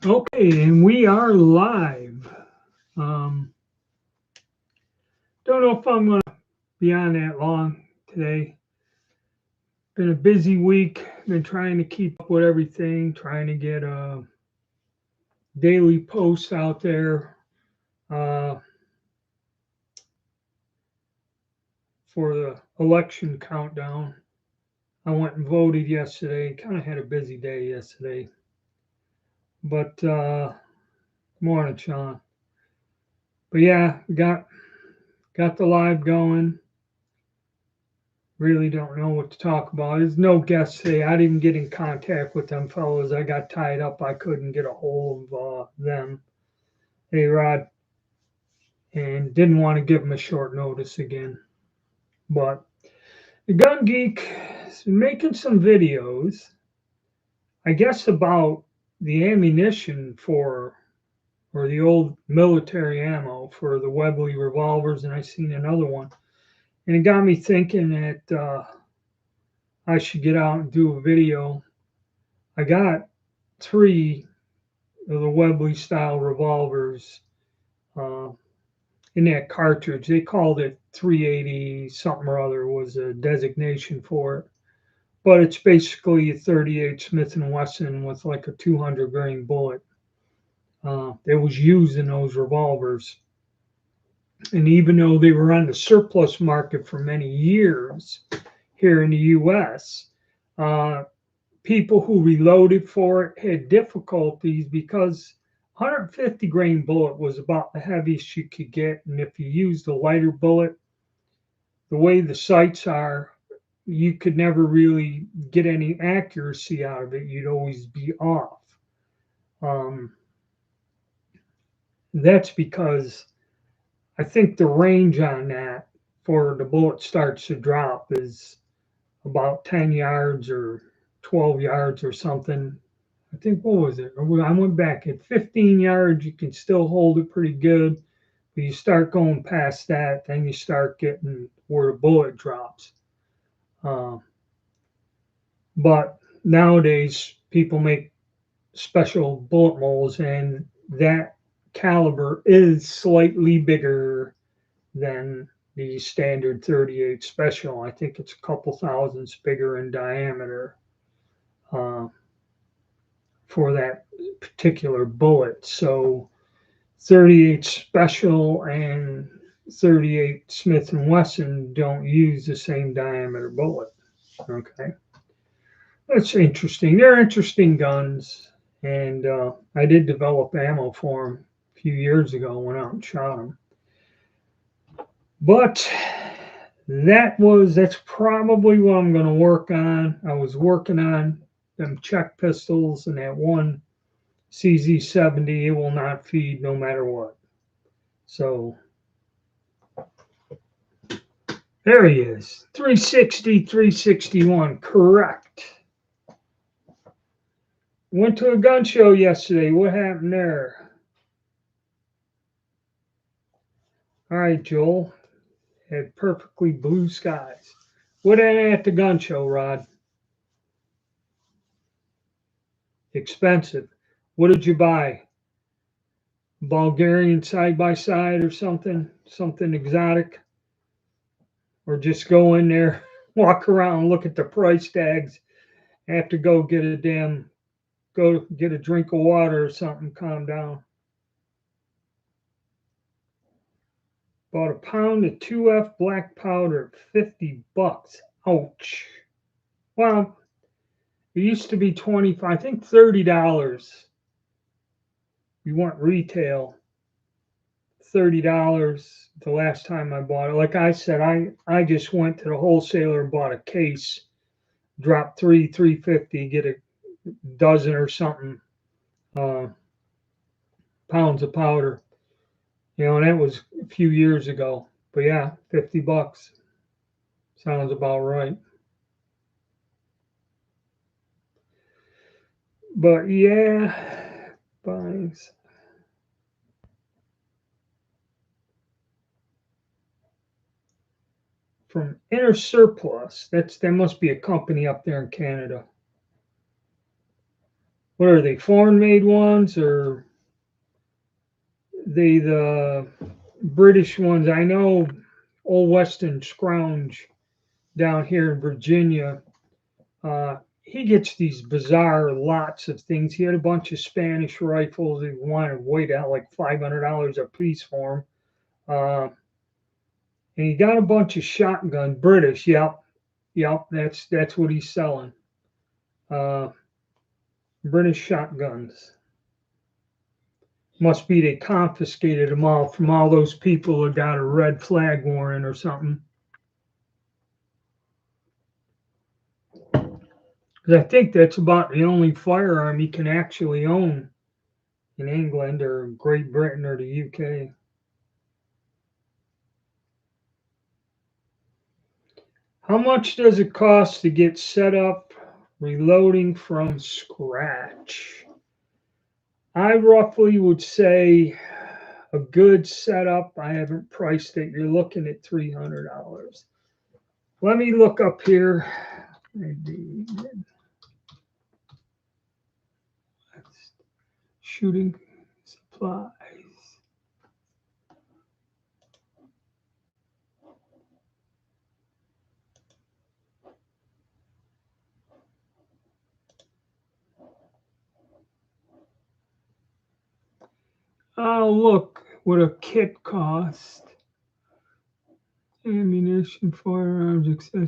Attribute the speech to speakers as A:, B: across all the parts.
A: Okay, and we are live. Um, don't know if I'm going to be on that long today. Been a busy week. Been trying to keep up with everything, trying to get daily posts out there uh, for the election countdown. I went and voted yesterday. Kind of had a busy day yesterday. But morning, Sean. But yeah, got the live going. Really don't know what to talk about. There's no guests today. I didn't get in contact with them fellows. I got tied up. I couldn't get a hold of them, hey Rod, and didn't want to give them a short notice again. But the Gun Geek is making some videos, I guess, about the ammunition for, or the old military ammo for the Webley revolvers, and I seen another one, and it got me thinking that I should get out and do a video. I got three of the Webley style revolvers uh, in that cartridge. They called it 380 something or other was a designation for it, but it's basically a 38 Smith and Wesson with like a 200 grain bullet. That was used in those revolvers, and even though they were on the surplus market for many years here in the U.S., uh, people who reloaded for it had difficulties because 150 grain bullet was about the heaviest you could get. And if you used a lighter bullet, the way the sights are, you could never really get any accuracy out of it. You'd always be off. Um, that's because I think the range on that for the bullet starts to drop is about 10 yards or 12 yards or something. I think, what was it? I went back at 15 yards, you can still hold it pretty good. But you start going past that, then you start getting where the bullet drops. Uh, but nowadays, people make special bullet molds, and that caliber is slightly bigger than the standard 38 special. I think it's a couple thousandths bigger in diameter. Uh, for that particular bullet. So 38 Special and 38 Smith and Wesson don't use the same diameter bullet. Okay, that's interesting. They're interesting guns, and I did develop ammo for them a few years ago. Went out and shot them, but that's probably what I'm going to work on. I was working on them Czech pistols and that one CZ70, it will not feed no matter what. So there he is. 360, 361, correct. Went to a gun show yesterday. What happened there? All right, Joel. Had perfectly blue skies. What at the gun show, Rod? Expensive. What did you buy? Bulgarian side by side or something? Something exotic? Or just go in there, walk around, look at the price tags, have to go get a damn, go get a drink of water or something, calm down. Bought a pound of 2F black powder, $50. Ouch. Well, it used to be 25, I think $30. You want retail, $30 the last time I bought it. Like I said, I just went to the wholesaler and bought a case, dropped 350, get a dozen or something uh, pounds of powder. And that was a few years ago. But yeah, $50 sounds about right. But yeah, buys from Inner Surplus. That must be a company up there in Canada. what are they, foreign made ones, or the British ones? I know Old Western Scrounge down here in Virginia, he gets these bizarre lots of things. He had a bunch of Spanish rifles. He wanted way out like $500 a piece for them. And he got a bunch of shotgun British. Yep. That's what he's selling. Uh, British shotguns. Must be they confiscated them all from all those people who got a red flag warrant or something. Because I think that's about the only firearm you can actually own in England or Great Britain or the UK. How much does it cost to get set up reloading from scratch? I roughly would say a good setup, I haven't priced it, you're looking at $300. Let me look up here. Shooting supplies. Oh, look what a kit cost. Ammunition, firearms, etc.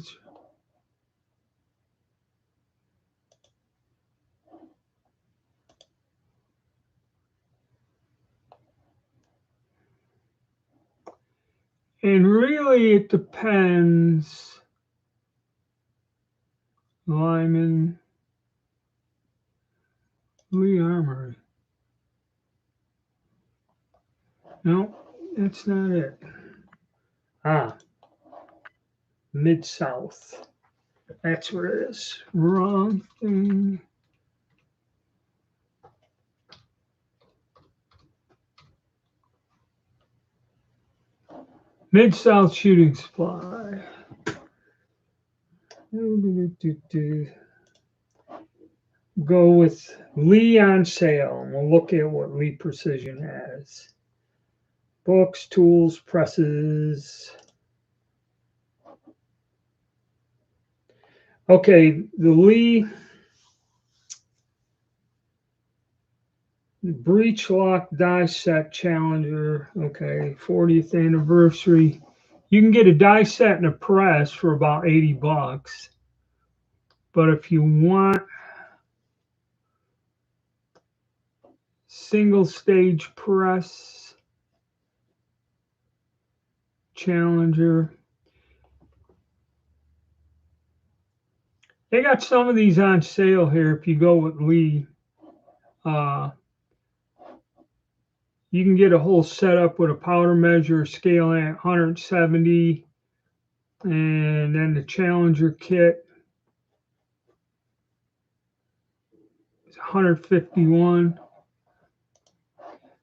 A: And really, it depends. Lyman, Lee Armory. No, that's not it. Mid-South. That's what it is. Wrong thing. Mid-South Shooting Supply. Go with Lee on sale, and we'll look at what Lee Precision has. Books, tools, presses. Okay, the Lee breech lock die set Challenger. Okay, 40th anniversary. You can get a die set and a press for about $80. But if you want single stage press Challenger, they got some of these on sale here. If you go with Lee, you can get a whole setup with a powder measure, scale at 170, and then the Challenger kit is 151.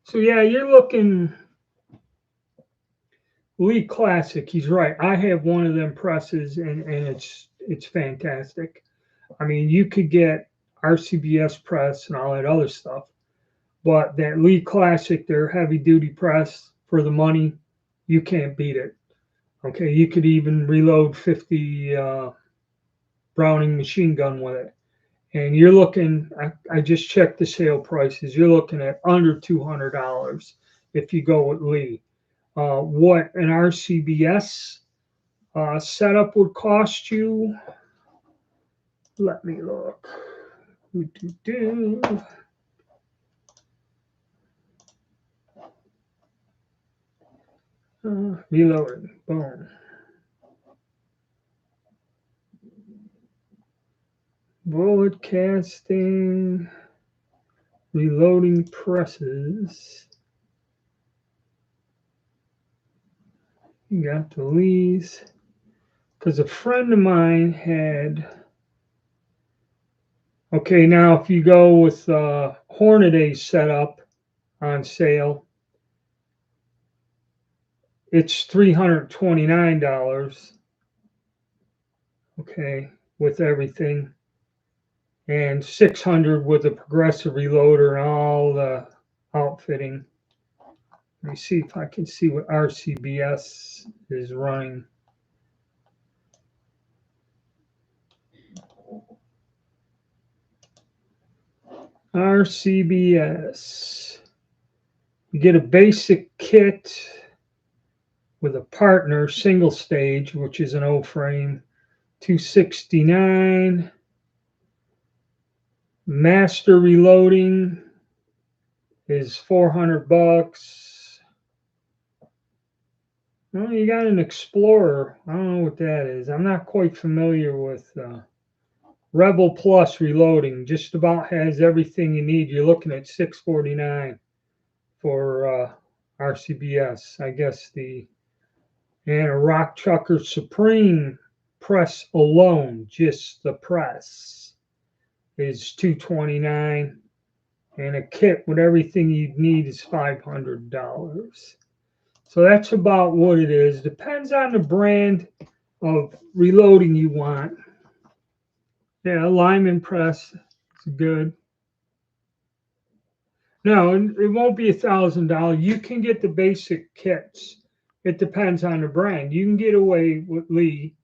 A: So yeah, you're looking Lee Classic. He's right. I have one of them presses, and it's fantastic. I mean, you could get RCBS press and all that other stuff, but that Lee Classic, their heavy duty press for the money, you can't beat it. Okay, you could even reload 50 Browning machine gun with it. And you're looking, I just checked the sale prices, you're looking at under $200 if you go with Lee. What an RCBS setup would cost you, let me look. Reloading, boom. Bullet casting, reloading presses. You got the Lees. Because a friend of mine had. Okay, now if you go with Hornady setup on sale, it's $329. Okay, with everything. and 600 with a progressive reloader and all the outfitting. Let me see if I can see what RCBS is running. RCBS. You get a basic kit with a partner, single stage, which is an O frame, $269. Master reloading is $400. Well, you got an Explorer. I don't know what that is. I'm not quite familiar with Rebel Plus reloading. Just about has everything you need. You're looking at $649 for RCBS. I guess and a Rock Chucker Supreme press alone, just the press, is $229, and a kit with everything you'd need is $500. So that's about what it is. Depends on the brand of reloading you want. Yeah, Lyman press is good. No, it won't be $1,000. You can get the basic kits. It depends on the brand. You can get away with Lee,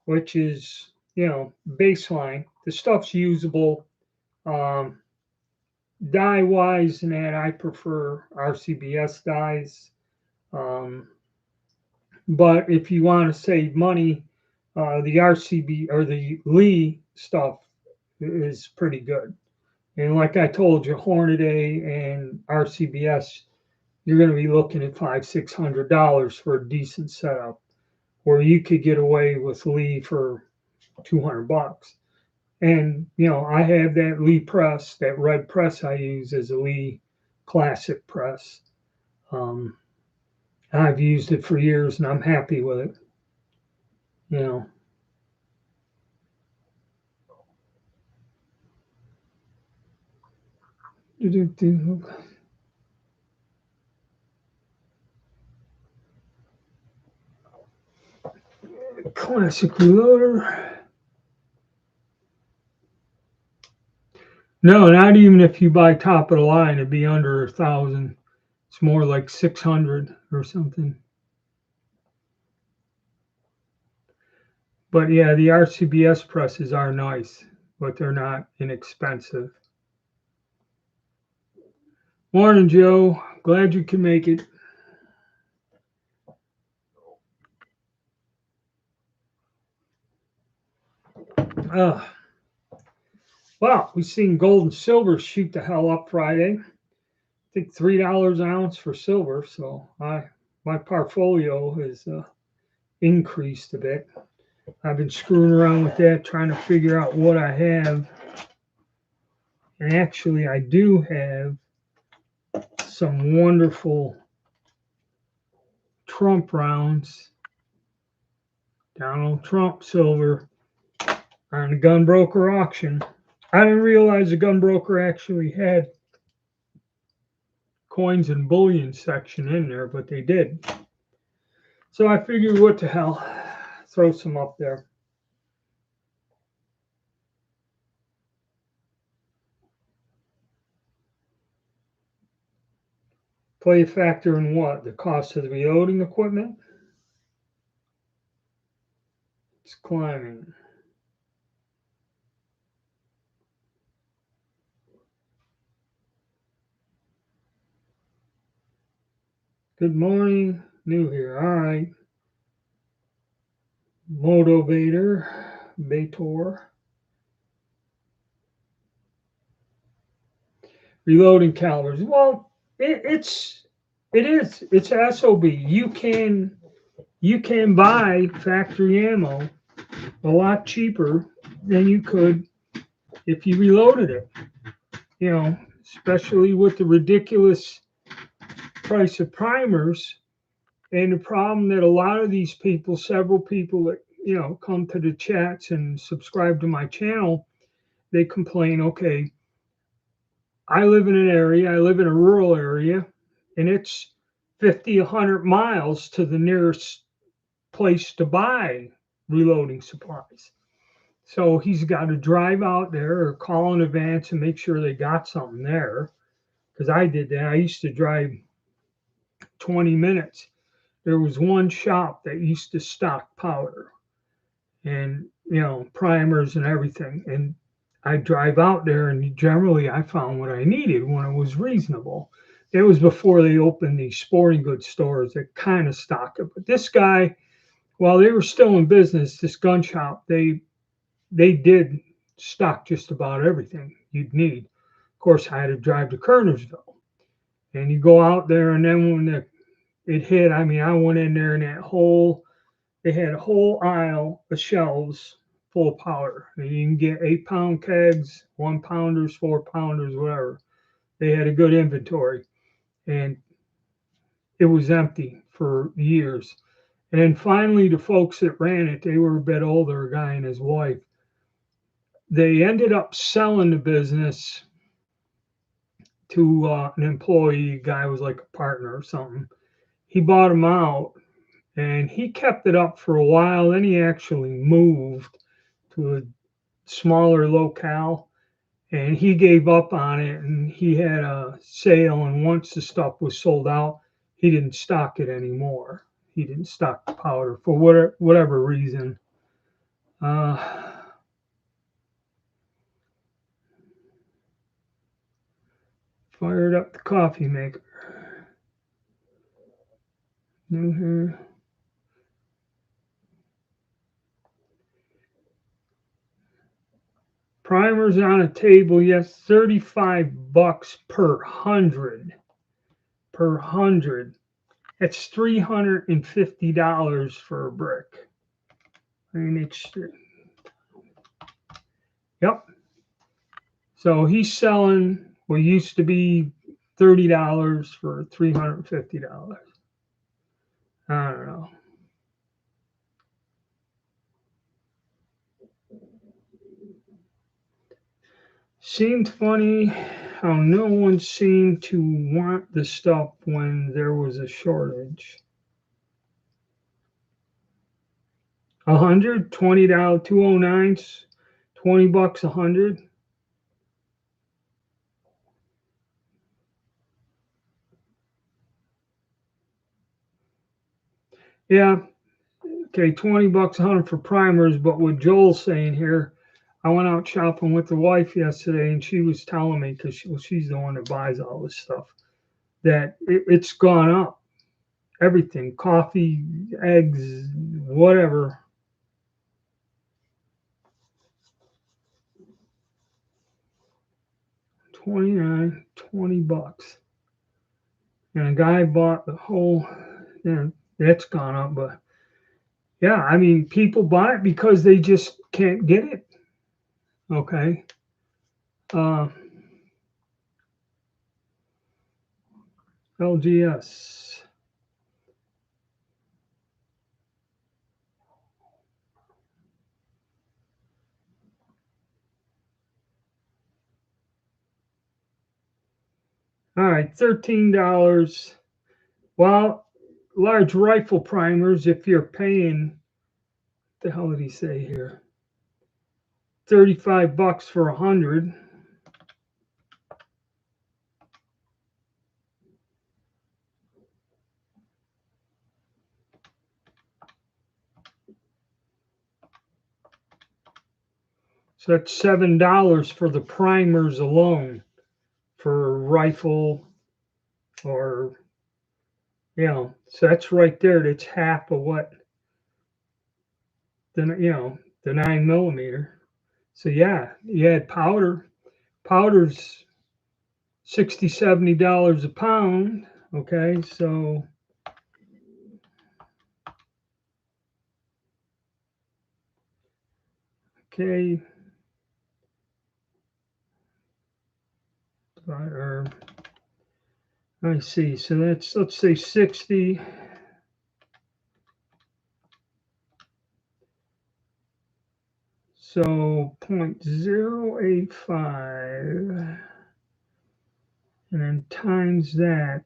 A: which is, baseline. The stuff's usable. Die wise and that, I prefer RCBS dies. But if you want to save money, the RCB or the Lee stuff is pretty good. And like I told you, Hornady and RCBS, you're going to be looking at $500-$600 for a decent setup, where you could get away with Lee for $200. And I have that Lee press, that red press I use as a Lee classic press. I've used it for years and I'm happy with it. Classic reloader. No, not even if you buy top of the line, it'd be under 1,000. It's more like 600 or something. But yeah, the RCBS presses are nice, but they're not inexpensive. Morning, Joe. Glad you can make it. Well, we've seen gold and silver shoot the hell up Friday. I think $3 an ounce for silver. So my portfolio has increased a bit. I've been screwing around with that, trying to figure out what I have. And actually, I do have some wonderful Trump rounds. Donald Trump silver on the gunbroker auction. I didn't realize the gunbroker actually had coins and bullion section in there, but they did. So I figured, what the hell, throw some up there. Play a factor in what? The cost of the reloading equipment? It's climbing. Good morning. New here. All right. Motivator. Bator. Reloading calibers. Well, it's SOB. You can buy factory ammo a lot cheaper than you could if you reloaded it. Especially with the ridiculous price of primers, and the problem that a lot of these people, several people that come to the chats and subscribe to my channel, they complain, okay, I live in an area, I live in a rural area, and it's 50, 100 miles to the nearest place to buy reloading supplies. So he's got to drive out there or call in advance and make sure they got something there. Because I did that. I used to drive 20 minutes. There was one shop that used to stock powder and, primers and everything. And I drive out there, and generally I found what I needed when it was reasonable. It was before they opened these sporting goods stores that kind of stocked it. But this guy, while they were still in business, this gun shop, they did stock just about everything you'd need. Of course, I had to drive to Kernersville, and you go out there, and then when it hit, I mean, I went in there, and they had a whole aisle of shelves full of powder. And you can get 8-pound kegs, 1-pounders, 4-pounders, whatever. They had a good inventory, and it was empty for years. And then finally, the folks that ran it, they were a bit older, a guy and his wife. They ended up selling the business to an employee. Guy was like a partner or something. He bought him out, and he kept it up for a while. Then he actually moved to a smaller locale, and he gave up on it. And he had a sale, and once the stuff was sold out, he didn't stock it anymore. He didn't stock the powder for whatever reason. Fired up the coffee maker. New here. Primers on a table, yes, $35 per hundred. Per hundred. That's $350 for a brick. I mean, yep. So he's selling what used to be $30 for $350. I don't know. Seemed funny how no one seemed to want the stuff when there was a shortage. $120, 209s, $20 100. Yeah, okay, $20 100 for primers. But what Joel's saying here, I went out shopping with the wife yesterday, and she was telling me, because she's the one that buys all this stuff, that it's gone up. Everything, coffee, eggs, whatever. 29, $20. And a guy bought the whole, that's gone up. But yeah, I mean, people buy it because they just can't get it. Okay. LGS. All right, $13. Well, large rifle primers, if you're paying, what the hell did he say here? $35 for 100. So that's $7 for the primers alone for a rifle, or so that's right there. That's half of what the 9mm. So yeah, you had powder. Powder's $60-$70 a pound. Okay, so okay, or I see. So let's say 60. So 0.085, and then times that.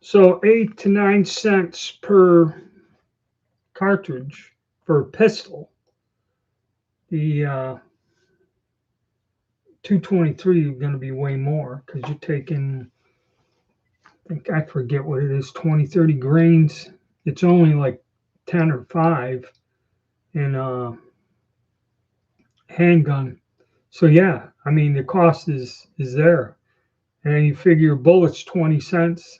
A: So 8 to 9 cents per cartridge for a pistol. The 223 is going to be way more because you're taking, I forget what it is, 20, 30 grains. It's only like 10 or 5 in a handgun. So yeah, I mean the cost is there, and then you figure bullets 20 cents.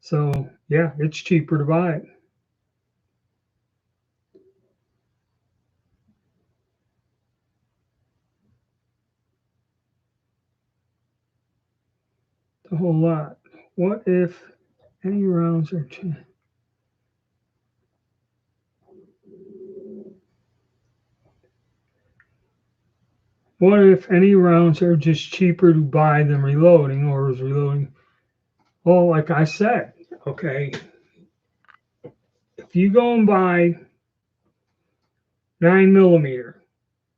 A: So yeah, it's cheaper to buy it. A whole lot. What if any rounds are what if any rounds are just cheaper to buy than reloading, or is reloading? Well, like I said, okay, if you go and buy 9 millimeter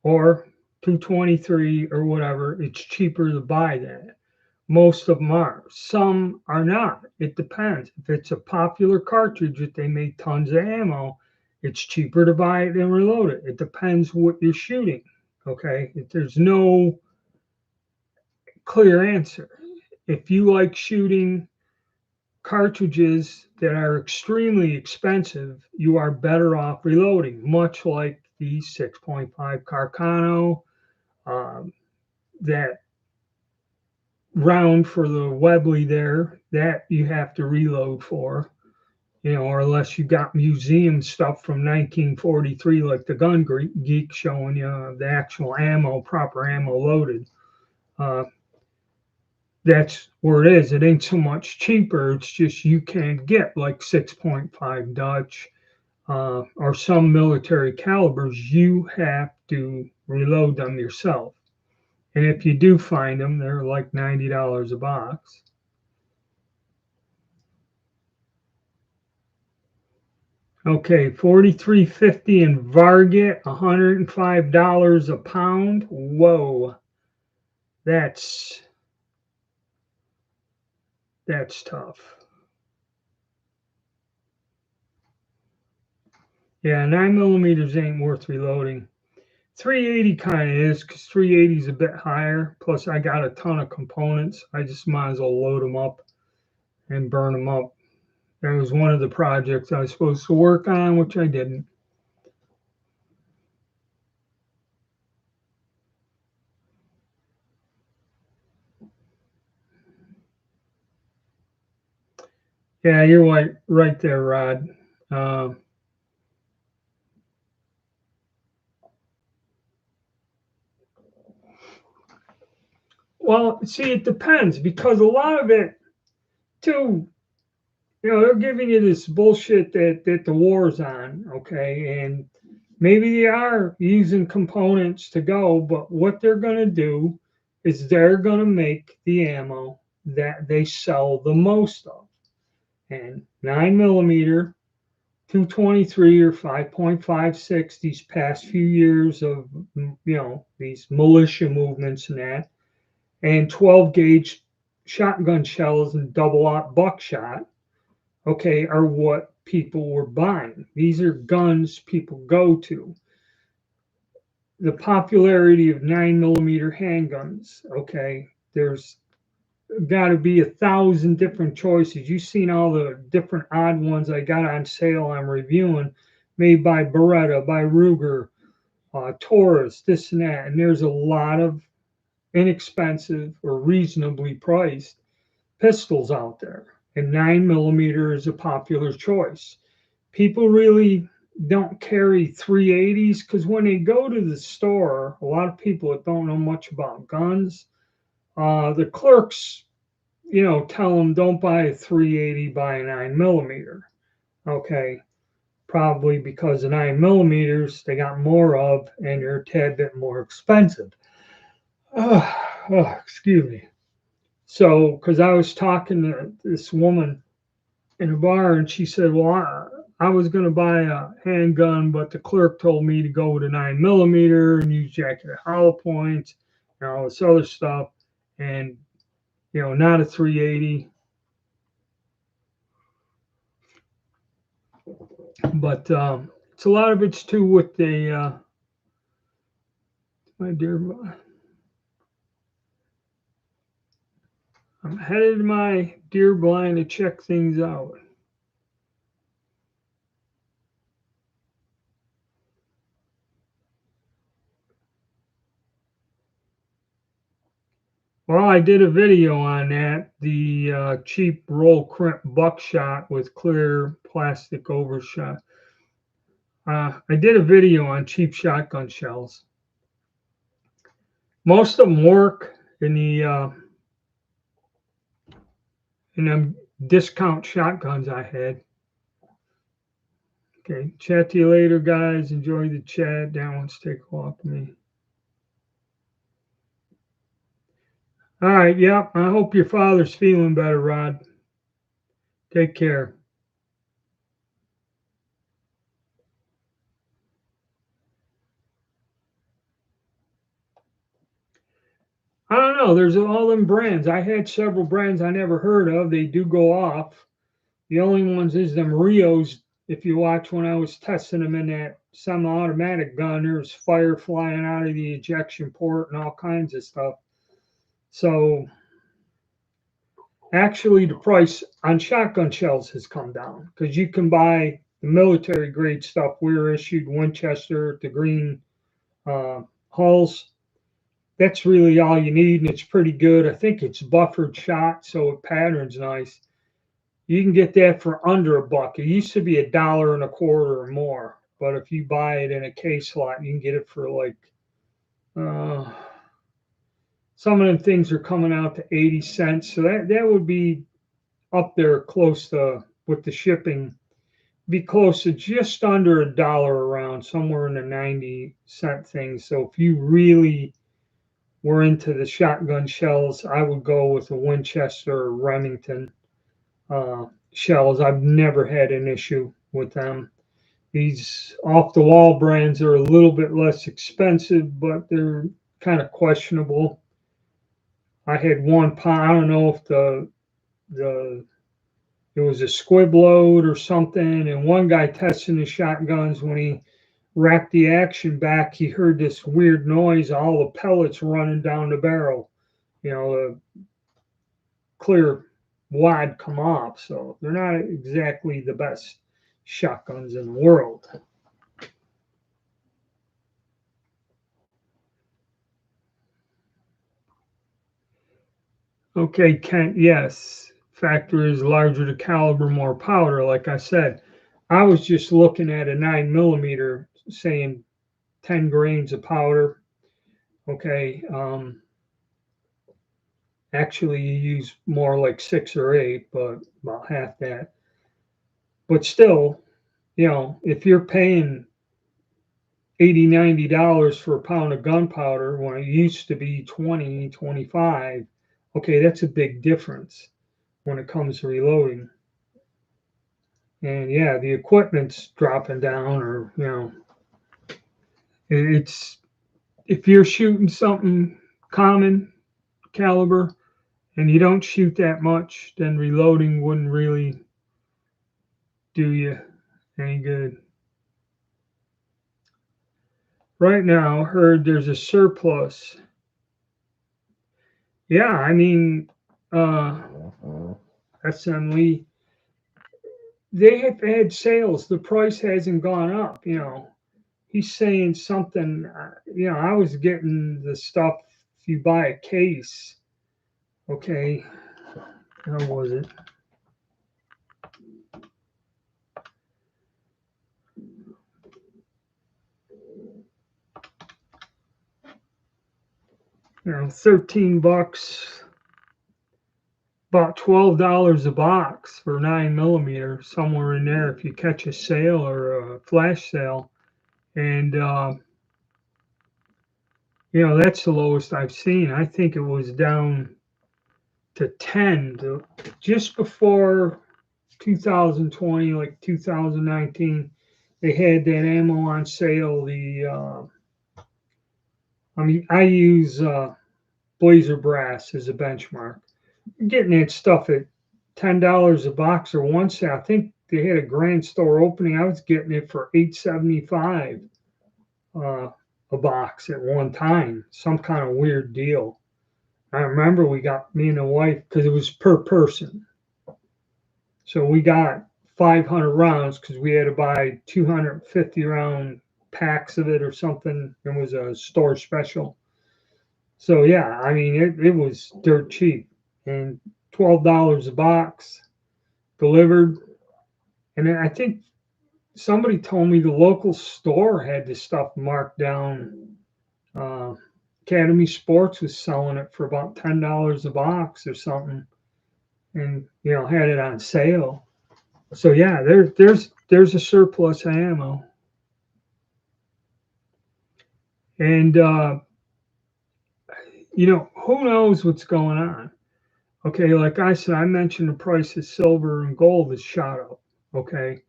A: or 223 or whatever, it's cheaper to buy that. Most of them are. Some are not. It depends. If it's a popular cartridge that they make tons of ammo, it's cheaper to buy it than reload it. It depends what you're shooting. Okay. There's no clear answer. If you like shooting cartridges that are extremely expensive, you are better off reloading, much like the 6.5 Carcano, that round for the Webley there, that you have to reload for, or unless you got museum stuff from 1943, like the Gun Geek showing you the actual ammo, proper ammo loaded. Uh, that's where it is. It ain't so much cheaper. It's just you can't get like 6.5 Dutch or some military calibers. You have to reload them yourself. And if you do find them, they're like $90 a box. Okay, 43.50 in Varget, $105 a pound. Whoa, that's tough. Yeah, 9 millimeters ain't worth reloading. 380 kind of is because 380 is a bit higher. Plus, I got a ton of components. I just might as well load them up and burn them up. That was one of the projects I was supposed to work on, which I didn't. Yeah, you're right there, Rod. Uh, well, see, it depends because a lot of it, too, they're giving you this bullshit that the war's on, okay, and maybe they are using components to go, but what they're going to do is they're going to make the ammo that they sell the most of, and 9 millimeter, 223 or 5.56 these past few years of these militia movements and that, and 12 gauge shotgun shells and double aught buckshot, okay, are what people were buying. These are guns people go to. The popularity of 9 millimeter handguns, okay, there's got to be 1,000 different choices. You've seen all the different odd ones I got on sale I'm reviewing, made by Beretta, by Ruger, Taurus, this and that. And there's a lot of inexpensive or reasonably priced pistols out there. And 9 millimeter is a popular choice. People really don't carry 380s because when they go to the store, a lot of people that don't know much about guns, the clerks, tell them don't buy a 380, buy a 9 millimeter. Okay, probably because the 9 millimeters they got more of and they're a tad bit more expensive. Excuse me. So, because I was talking to this woman in a bar and she said, well, I was going to buy a handgun, but the clerk told me to go with a 9 millimeter and use jacket hollow points and all this other stuff, and not a 380. But it's a lot of it's too with the my dear. I'm headed to my deer blind to check things out. Well, I did a video on that, the cheap roll crimp buckshot with clear plastic overshot. I did a video on cheap shotgun shells. Most of them work in them discount shotguns I had. Okay, chat to you later, guys. Enjoy the chat. Dan wants to take a walk with me. All right, yep. I hope your father's feeling better, Rod. Take care. I don't know. There's all them brands. I had several brands I never heard of. They do go off. The only ones is them Rios. If you watch when I was testing them in that semi-automatic gun, there's fire flying out of the ejection port and all kinds of stuff. So actually, the price on shotgun shells has come down because you can buy the military grade stuff. We were issued Winchester, the green hulls. That's really all you need, and it's pretty good. I think it's buffered shot, so it patterns nice. You can get that for under $1. It used to be $1.25 or more, but if you buy it in a case lot, you can get it for like some of them things are coming out to 80 cents. So that would be up there close to with the shipping, be close to just under $1 around, somewhere in the 90-cent thing. So if you really were into the shotgun shells, I would go with the Winchester or Remington shells. I've never had an issue with them. These off the wall brands are a little bit less expensive, but they're kind of questionable. I had one pound. I don't know if the it was a squib load or something. And one guy testing the shotguns, when he racked the action back, he heard this weird noise, all the pellets running down the barrel. The clear wad come off. So they're not exactly the best shotguns in the world. Okay, Kent, yes. Factor is larger the caliber, more powder. Like I said, I was just looking at a 9mm saying 10 grains of powder. Okay. Actually, you use more like 6 or 8, but about half that. But still, if you're paying $80, $90 for a pound of gunpowder when it used to be 20, 25, okay, that's a big difference when it comes to reloading. And yeah, the equipment's dropping down, or it's if you're shooting something common caliber and you don't shoot that much, then reloading wouldn't really do you any good. Right now, heard there's a surplus. Yeah, I mean, SMLE, they have had sales. The price hasn't gone up. He's saying something. I was getting the stuff if you buy a case. Okay, how was it? $13, about $12 a box for 9mm, somewhere in there if you catch a sale or a flash sale. And that's the lowest I've seen. I think it was down to 10 just before 2020, like 2019. They had that ammo on sale. I use Blazer Brass as a benchmark. You're getting that stuff at $10 a box or one set. I think they had a grand store opening. I was getting it for $8.75 a box at one time. Some kind of weird deal. I remember we got, me and the wife, because it was per person. So we got 500 rounds because we had to buy 250 round packs of it or something. It was a store special. So yeah, I mean, it was dirt cheap, and $12 a box delivered. And then I think somebody told me the local store had this stuff marked down. Academy Sports was selling it for about $10 a box or something, and had it on sale. So yeah, there's a surplus of ammo, and who knows what's going on. Okay, like I said, I mentioned the price of silver and gold has shot up. Okay,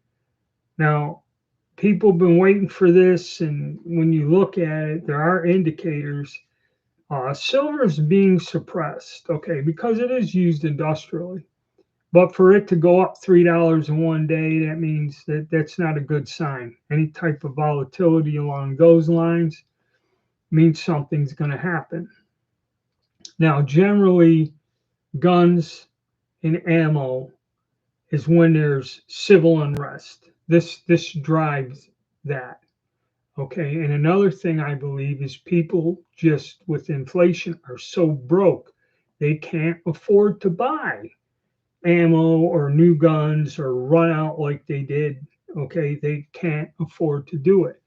A: now people have been waiting for this, and when you look at it, there are indicators. Silver is being suppressed, okay, because it is used industrially. But for it to go up $3 in one day, that means that's not a good sign. Any type of volatility along those lines means something's going to happen. Now, generally, guns and ammo is when there's civil unrest. This drives that. Okay, and another thing I believe is people just with inflation are so broke they can't afford to buy ammo or new guns or run out like they did. Okay, they can't afford to do it.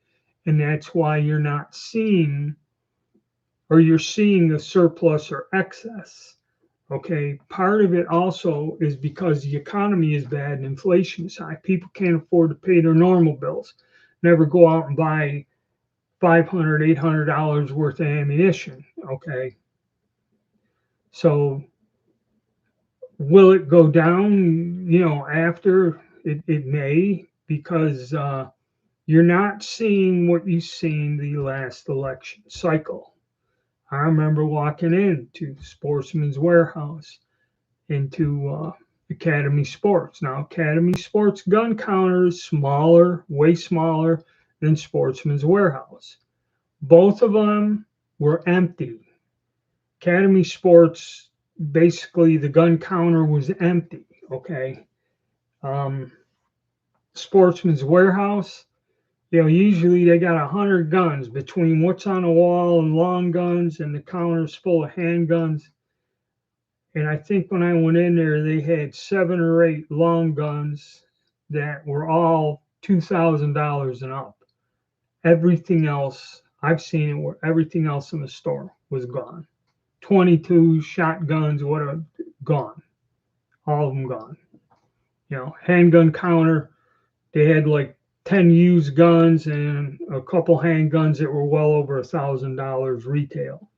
A: And that's why you're not seeing, or you're seeing a surplus or excess. Okay, part of it also is because the economy is bad and inflation is high. People can't afford to pay their normal bills, never go out and buy $500, $800 worth of ammunition. Okay, so will it go down? After it may, because you're not seeing what you seen the last election cycle. I remember walking into Sportsman's Warehouse, into Academy Sports. Now, Academy Sports gun counter is smaller, way smaller than Sportsman's Warehouse. Both of them were empty. Academy Sports, basically, the gun counter was empty. Okay. Um, Sportsman's Warehouse, usually they got 100 guns between what's on the wall and long guns, and the counter's full of handguns. And I think when I went in there, they had 7 or 8 long guns that were all $2,000 and up. Everything else, I've seen it where everything else in the store was gone. 22 shotguns, whatever, gone. All of them gone. Handgun counter, they had like 10 used guns and a couple handguns that were well over $1,000 retail.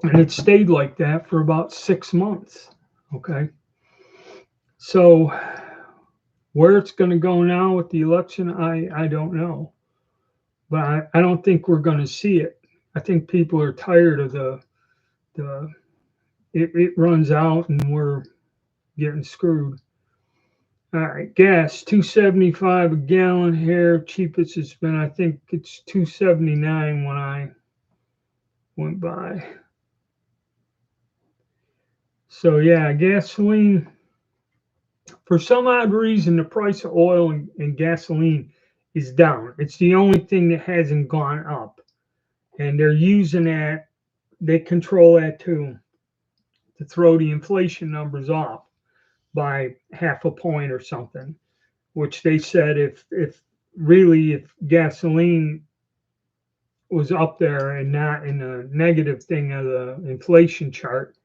A: And it stayed like that for about 6 months. Okay. So where it's going to go now with the election, I don't know. But I don't think we're going to see it. I think people are tired of it runs out and we're getting screwed. All right, gas $2.75 a gallon here. Cheapest it's been, I think it's $2.79 when I went by. So yeah, gasoline. For some odd reason, the price of oil and gasoline is down. It's the only thing that hasn't gone up, and they're using that. They control that too, to throw the inflation numbers off by half a point or something. Which they said if gasoline was up there and not in the negative thing of the inflation chart,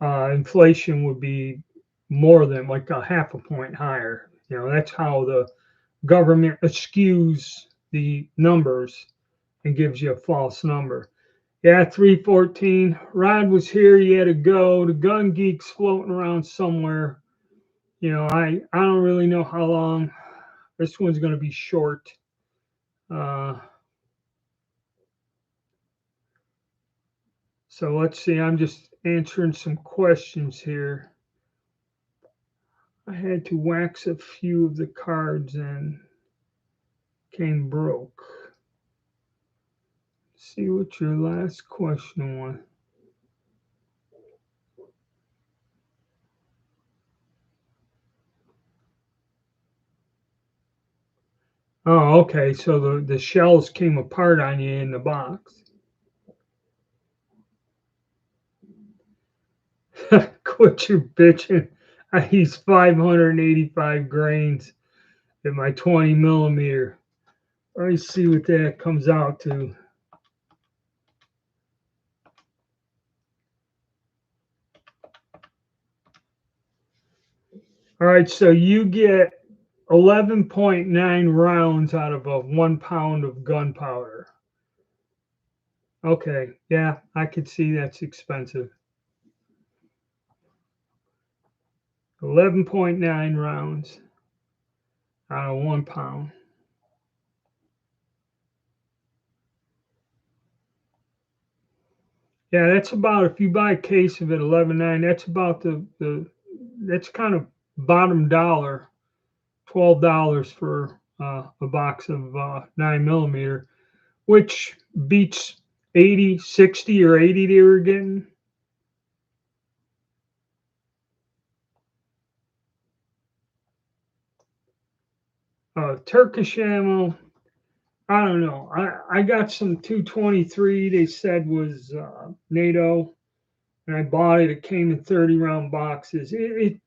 A: inflation would be more than like a half a point higher. That's how the government eschews the numbers and gives you a false number. Yeah, 314. Rod was here. He had to go. The gun geek's floating around somewhere. I don't really know how long. This one's going to be short. So let's see. I'm just answering some questions here. I had to wax a few of the cards and came broke. See what your last question was. Oh, okay. So the shells came apart on you in the box. Quit your bitching. I use 585 grains in my 20 millimeter. Let me see what that comes out to. All right, so you get 11.9 rounds out of a 1 pound of gunpowder. Okay, yeah, I could see that's expensive. 11.9 rounds out of 1 pound. Yeah, that's about, if you buy a case of it, 11.9. That's about that's kind of bottom dollar, $12 for a box of 9 millimeter, which beats 80, 60, or 80 they were getting. Turkish ammo, I don't know. I got some 223. They said was NATO, and I bought it. It came in 30 round boxes. It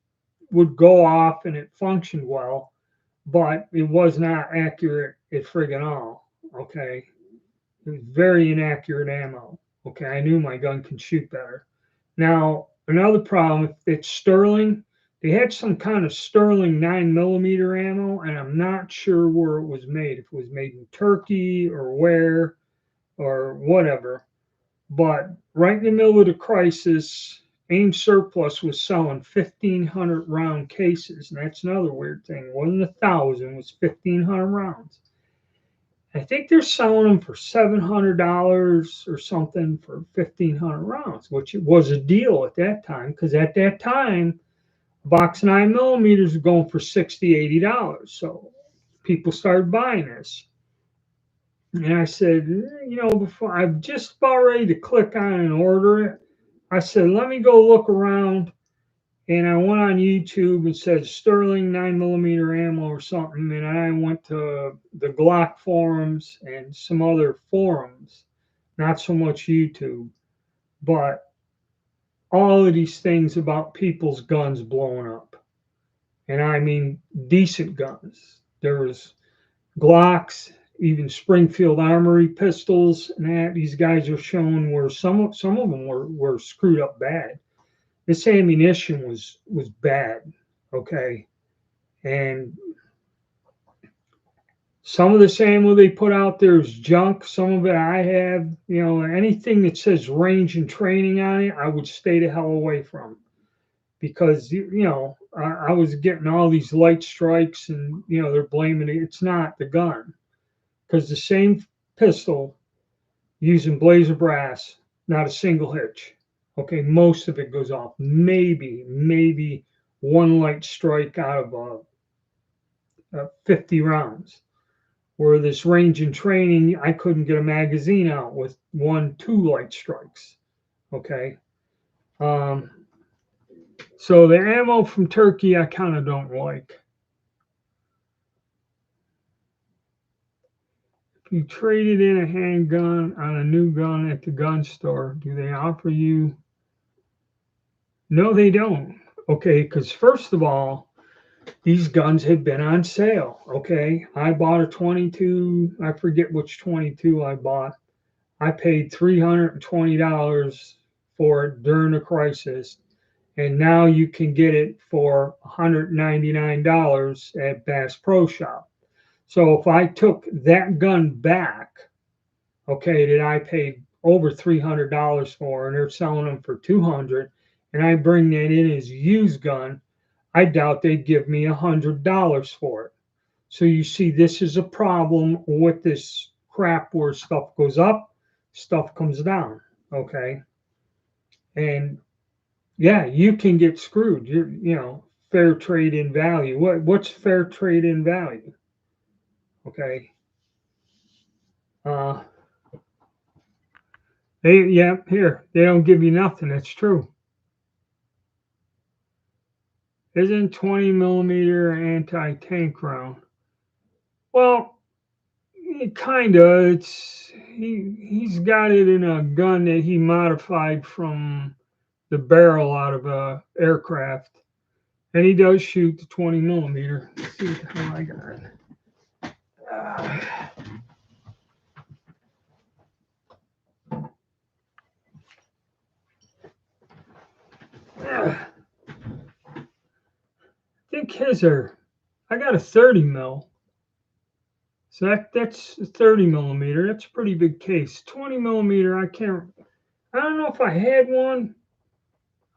A: would go off and it functioned well, but it was not accurate at friggin' all. Okay, it was very inaccurate ammo. Okay, I knew my gun could shoot better. Now another problem, if it's Sterling, they had some kind of Sterling 9 millimeter ammo, and I'm not sure where it was made. If it was made in Turkey or where or whatever. But right in the middle of the crisis, AIM Surplus was selling 1,500 round cases, and that's another weird thing. It wasn't 1,000, it was 1,500 rounds. I think they're selling them for $700 or something for 1,500 rounds, which was a deal at that time, because at that time, a box 9 millimeters was going for $60, $80. So people started buying this. And I said, before I'm just about ready to click on and order it, I said, let me go look around. And I went on YouTube and said Sterling 9 millimeter ammo or something. And I went to the Glock forums and some other forums, not so much YouTube, but all of these things about people's guns blowing up. And I mean, decent guns. There was Glocks, even Springfield Armory pistols, and that these guys are showing where some of them were screwed up bad. This ammunition was bad, okay, and some of this ammo they put out there is junk. Some of it I have, anything that says range and training on it, I would stay the hell away from, because I was getting all these light strikes, and they're blaming it. It's not the gun, because the same pistol using blazer brass, not a single hitch. Okay, most of it goes off. Maybe one light strike out of 50 rounds. Where this range and training, I couldn't get a magazine out with 1, 2 light strikes. Okay. So the ammo from Turkey, I kind of don't like. If you traded in a handgun on a new gun at the gun store, do they offer you? No, they don't. Okay, because first of all, these guns had been on sale. Okay, I bought a 22. I forget which 22 I bought. I paid $320 for it during the crisis, and now you can get it for $199 at Bass Pro Shop. So if I took that gun back, okay, that I paid over $300 for, and they're selling them for $200, and I bring that in as a used gun, I doubt they'd give me $100 for it. So you see, this is a problem with this crap where stuff goes up, stuff comes down. Okay. And yeah, you can get screwed. Fair trade in value. What's fair trade in value? Okay. Uh, here they don't give you nothing. That's true. Isn't 20 millimeter anti-tank round? Well, kinda. He's got it in a gun that he modified from the barrel out of a aircraft, and he does shoot the 20 millimeter. Let's see what the hell I got. I think his are. I got a 30 mil. So that's 30 millimeter. That's a pretty big case. 20 millimeter. I don't know if I had one.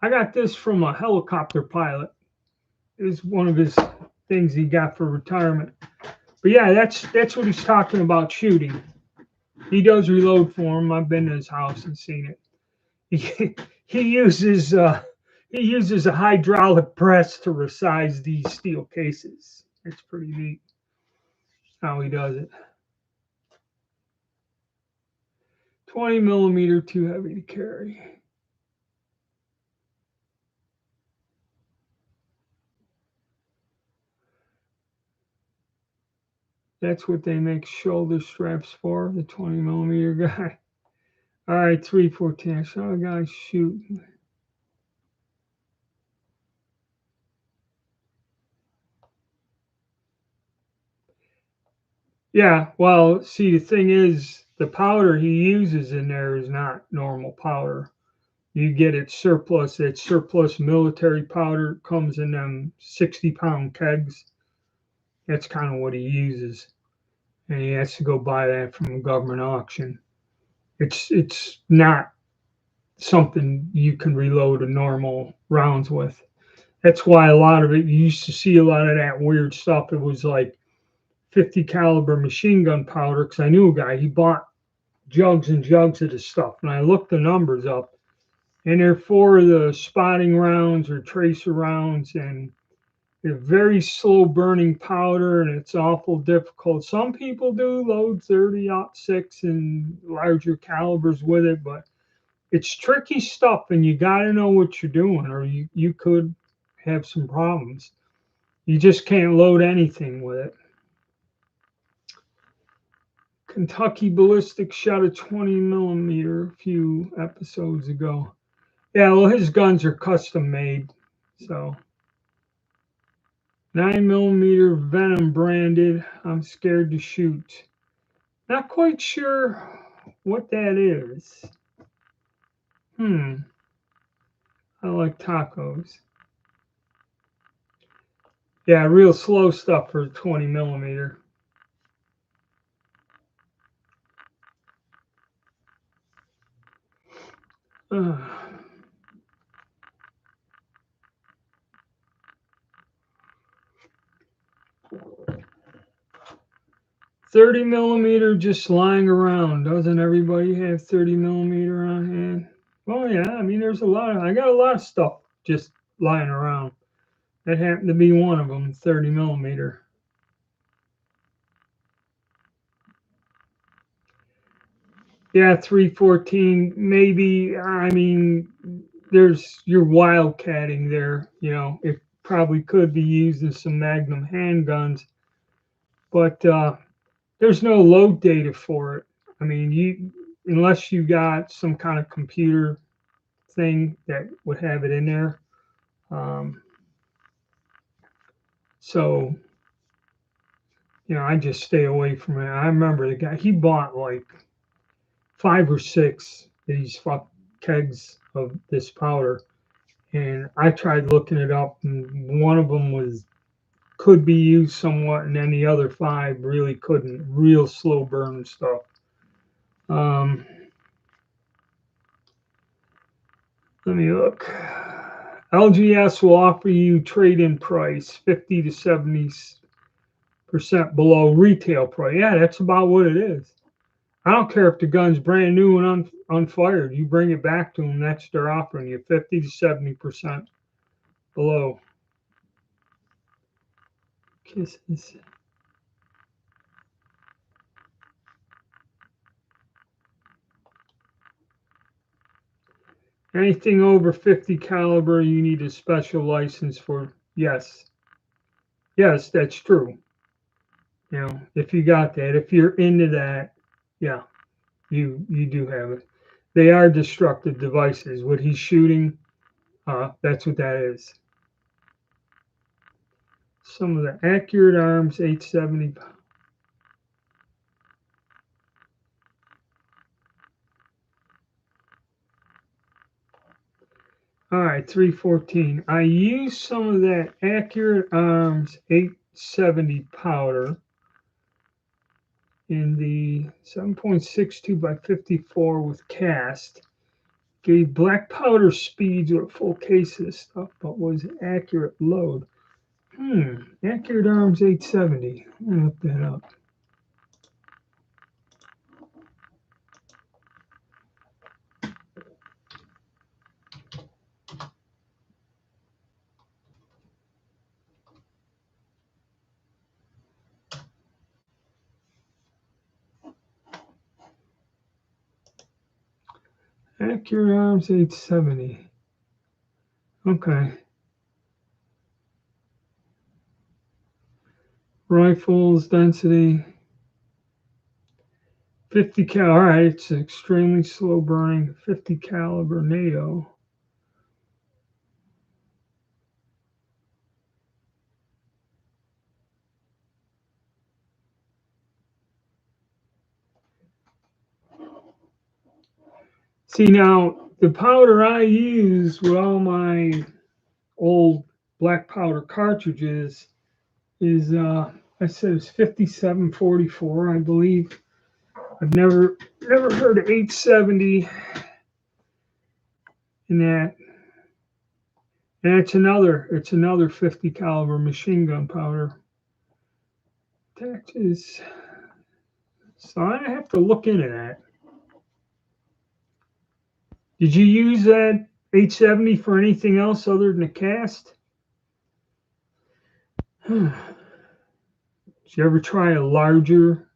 A: I got this from a helicopter pilot. It was one of his things he got for retirement. But yeah, that's what he's talking about shooting. He does reload for him. I've been to his house and seen it. He uses a hydraulic press to resize these steel cases. It's pretty neat how he does it. 20 millimeter, too heavy to carry. That's what they make shoulder straps for, the 20 millimeter guy. All right, 314. I saw a guy shoot. Yeah, well, see, the thing is, the powder he uses in there is not normal powder. You get it surplus. It's surplus military powder. Comes in them 60-pound kegs. That's kind of what he uses, and he has to go buy that from a government auction. It's not something you can reload a normal rounds with. That's why a lot of it, you used to see a lot of that weird stuff. It was like 50 caliber machine gun powder, because I knew a guy, he bought jugs and jugs of this stuff. And I looked the numbers up, and they're for the spotting rounds or tracer rounds, and they're very slow burning powder, and it's awful difficult. Some people do load 30-06 and larger calibers with it, but it's tricky stuff, and you got to know what you're doing, or you could have some problems. You just can't load anything with it. Kentucky Ballistic shot a 20 millimeter a few episodes ago. Yeah, well, his guns are custom made. So 9 millimeter Venom branded. I'm scared to shoot. Not quite sure what that is. I like tacos. Yeah, real slow stuff for 20 millimeter. Uh, 30 millimeter just lying around. Doesn't everybody have 30 millimeter on hand? Oh yeah, I mean there's a lot. I got a lot of stuff just lying around. That happened to be one of them, 30 millimeter. Yeah, 314 maybe. I mean, there's you're wildcatting there. It probably could be used in some Magnum handguns, but there's no load data for it. I mean, unless you got some kind of computer thing that would have it in there. So, I just stay away from it. I remember the guy, he bought like 5 or 6 of these kegs of this powder. And I tried looking it up, and one of them could be used somewhat, and then the other 5 really couldn't. Real slow burn stuff. Let me look. LGS will offer you trade-in price 50 to 70% below retail price. Yeah, that's about what it is. I don't care if the gun's brand new and unfired. You bring it back to them, that's their offering you 50 to 70% below. Kisses. Anything over 50 caliber, you need a special license for. Yes, yes, that's true. You know, if you got that, if you're into that, yeah, you do have it. They are destructive devices. What he's shooting, that's what that is. Some of the accurate arms, 870. All right, 314. I used some of that accurate arms 870 powder in the 7.62 by 54 with cast. Gave black powder speeds with full case of stuff, but was accurate load. Accurate arms 870. I'm gonna look that up. Accurate arms 870. Okay. Rifles density 50 cal. All right, it's extremely slow burning 50 caliber NATO. See now, the powder I use with all my old black powder cartridges is I said it's 5744, I believe. I've never heard of 870 in that. And it's another 50 caliber machine gun powder. Taxes. So I have to look into that. Did you use that 870 for anything else other than a cast? Did you ever try a larger,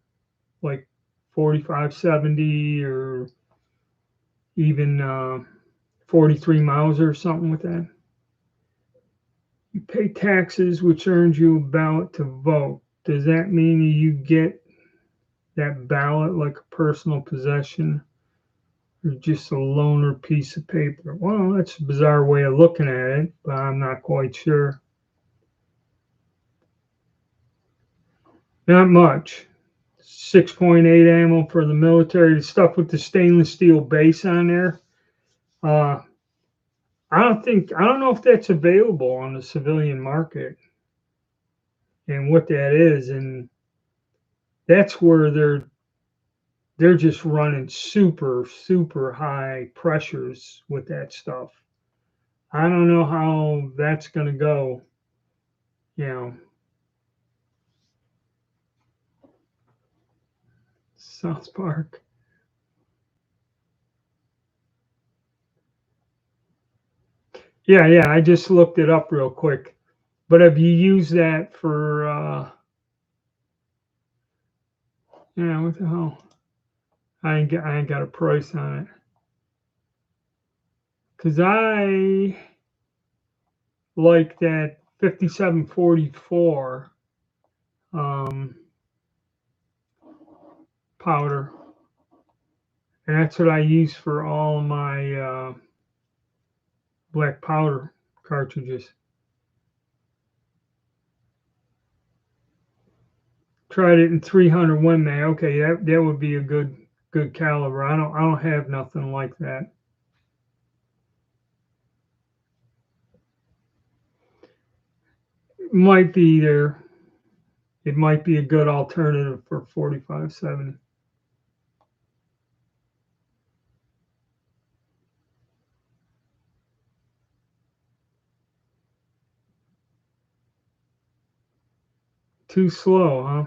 A: like 4570 or even 43 Mauser or something with that? You pay taxes, which earns you a ballot to vote. Does that mean you get that ballot like a personal possession or just a loaner piece of paper? Well, that's a bizarre way of looking at it, but I'm not quite sure. Not much. 6.8 ammo for the military. The stuff with the stainless steel base on there. I don't know if that's available on the civilian market and what that is. And that's where they're just running super high pressures with that stuff. I don't know how that's going to go. You know, South Park. Yeah, I just looked it up real quick. But have you used that for, yeah, what the hell? I ain't got a price on it. Because I like that 5744 powder. And that's what I use for all my black powder cartridges. Tried it in 300 Win Mag. Okay, that would be a good caliber. I don't have nothing like that. It might be there. It might be a good alternative for 4570. Too slow, huh?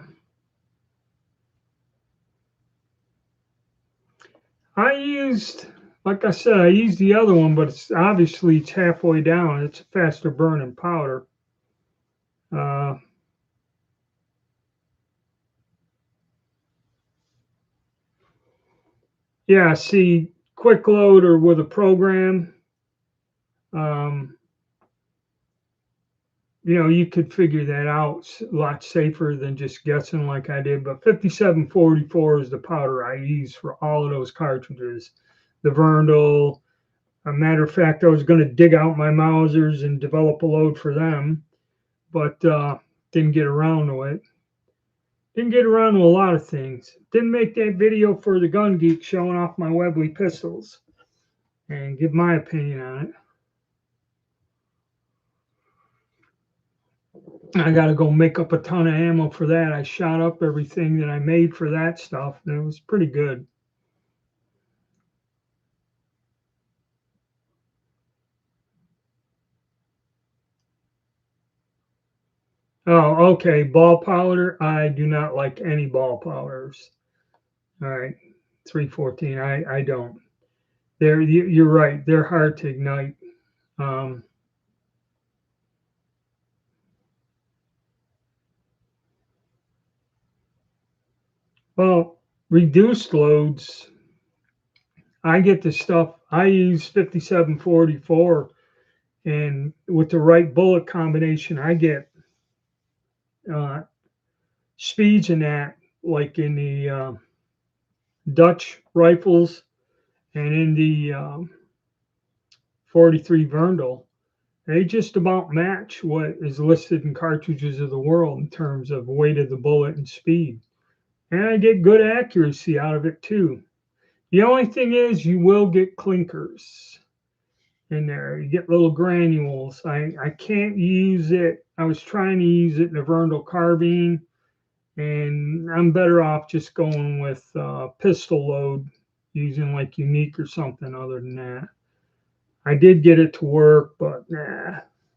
A: I used, like I said, I used the other one, but it's halfway down. It's a faster burning powder. Uh, yeah, see, quick load or with a program, um, you could figure that out a lot safer than just guessing like I did. But 5744 is the powder I use for all of those cartridges. The Verndl. A matter of fact, I was going to dig out my Mausers and develop a load for them, but didn't get around to it. Didn't get around to a lot of things. Didn't make that video for the Gun Geek showing off my Webley pistols and give my opinion on it. I got to go make up a ton of ammo for that. I shot up everything that I made for that stuff, and it was pretty good. Oh, okay. Ball powder. I do not like any ball powders. All right. 314. I don't. You're right. They're hard to ignite. Um, well, reduced loads. I get the stuff. I use 5744, and with the right bullet combination, I get uh, speeds in that, like in the Dutch rifles and in the 43 Verndl. They just about match what is listed in cartridges of the world in terms of weight of the bullet and speed. And I get good accuracy out of it too. The only thing is you will get clinkers in there. You get little granules. I can't use it. I was trying to use it in a Verndl carbine, and I'm better off just going with pistol load, using like Unique or something other than that. I did get it to work, but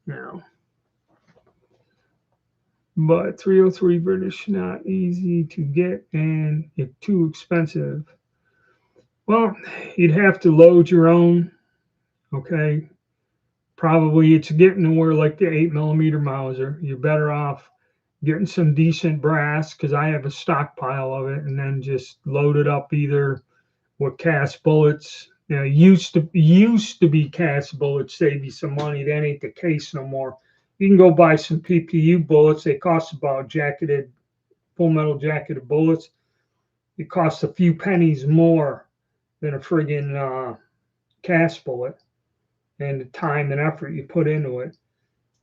A: no. But 303 British, not easy to get, and it's too expensive. Well, you'd have to load your own. Okay, probably it's getting to where like the 8mm Mauser. You're better off getting some decent brass because I have a stockpile of it, and then just load it up either with cast bullets. Used to be cast bullets save you some money. That ain't the case no more. You can go buy some PPU bullets. They cost about full metal jacketed bullets. It costs a few pennies more than a friggin' cast bullet, and the time and effort you put into it,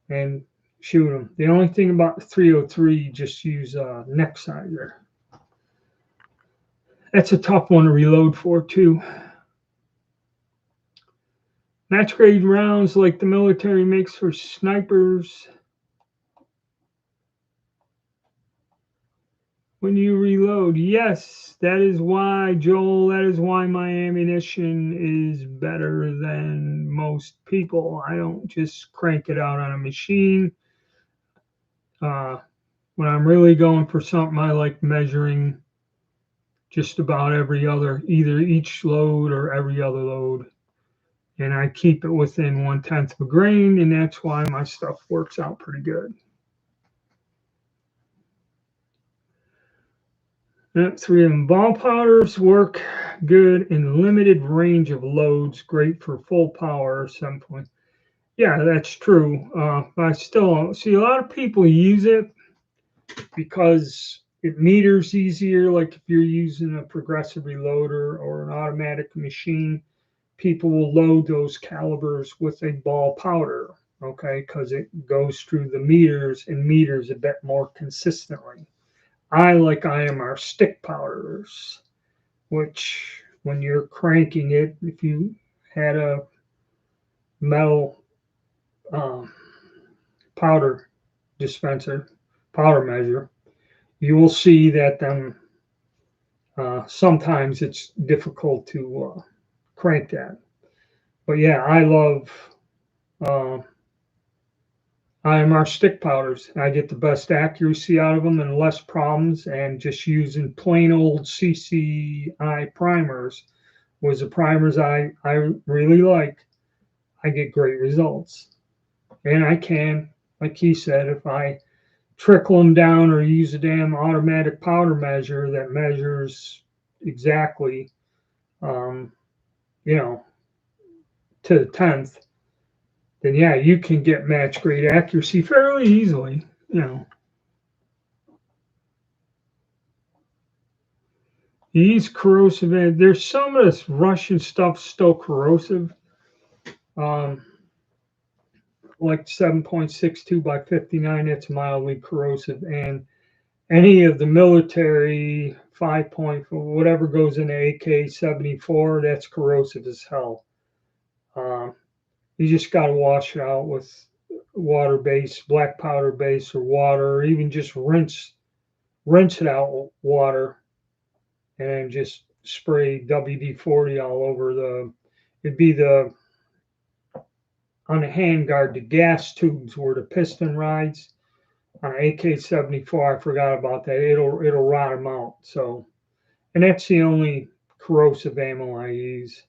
A: and shoot them. The only thing about the 303, you just use a neck sizer. That's a tough one to reload for too. Match grade rounds like the military makes for snipers. When you reload, yes, that is why, Joel, that is why my ammunition is better than most people. I don't just crank it out on a machine. When I'm really going for something, I like measuring just about every other, either each load or every other load. And I keep it within 1/10 of a grain, and that's why my stuff works out pretty good. Three of them. Ball powders work good in limited range of loads, great for full power 7 point. Yeah, that's true. I still see a lot of people use it because it meters easier. Like if you're using a progressive reloader or an automatic machine, people will load those calibers with a ball powder, okay, because it goes through the meters and meters a bit more consistently. I like IMR stick powders, which when you're cranking it, if you had a metal um, powder dispenser, powder measure, you will see that sometimes it's difficult to crank that. But yeah, I love uh, IMR stick powders. I get the best accuracy out of them and less problems, and just using plain old CCI primers was the primers I really like. I get great results. And I can, like he said, if I trickle them down or use a damn automatic powder measure that measures exactly, um, you know, to the 10th, then yeah, you can get match grade accuracy fairly easily, you know. These corrosive, and there's some of this Russian stuff still corrosive, um, like 7.62 by 59, it's mildly corrosive. And any of the military 5 point, whatever goes in the AK-74, that's corrosive as hell. You just got to wash it out with water base, black powder base, or water, or even just rinse it out with water and just spray WD-40 all over the. It'd be the on the handguard, the gas tubes where the piston rides. On AK-74, I forgot about that. It'll rot them out. So, and that's the only corrosive ammo I use.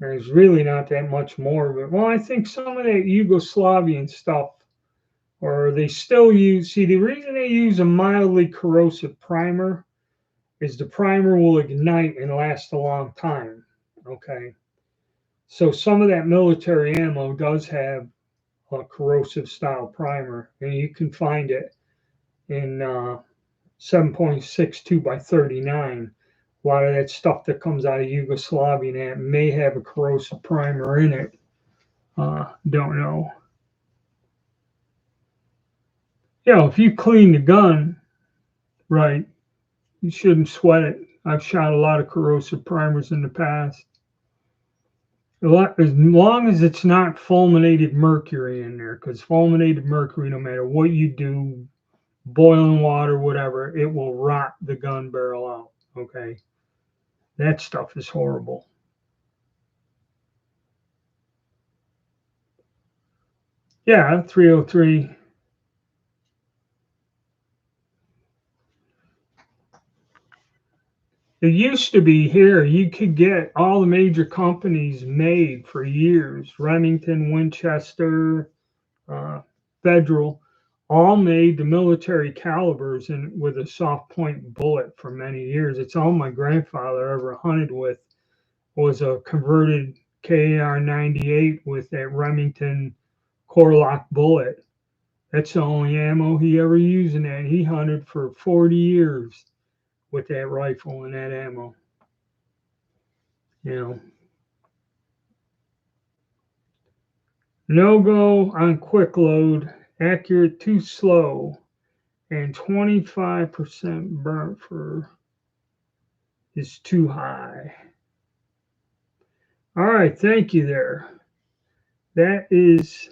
A: There's really not that much more, but well, I think some of that Yugoslavian stuff, or they still use. See, the reason they use a mildly corrosive primer is the primer will ignite and last a long time. Okay, so some of that military ammo does have a corrosive style primer, and you can find it in 7.62 by 39. A lot of that stuff that comes out of Yugoslavia may have a corrosive primer in it. Don't know. You know, if you clean the gun right, you shouldn't sweat it. I've shot a lot of corrosive primers in the past. As long as it's not fulminated mercury in there, because fulminated mercury, no matter what you do, boiling water, whatever, it will rot the gun barrel out. Okay, that stuff is horrible. Yeah, 303. It used to be here, you could get all the major companies made for years. Remington, Winchester, uh, Federal, all made the military calibers and with a soft point bullet for many years. It's all my grandfather ever hunted with was a converted KAR 98 with that Remington Core-Lock bullet. That's the only ammo he ever used in that. He hunted for 40 years with that rifle and that ammo. You know, no go on quick load, accurate too slow, and 25% burnt for is too high. All right, thank you there. That's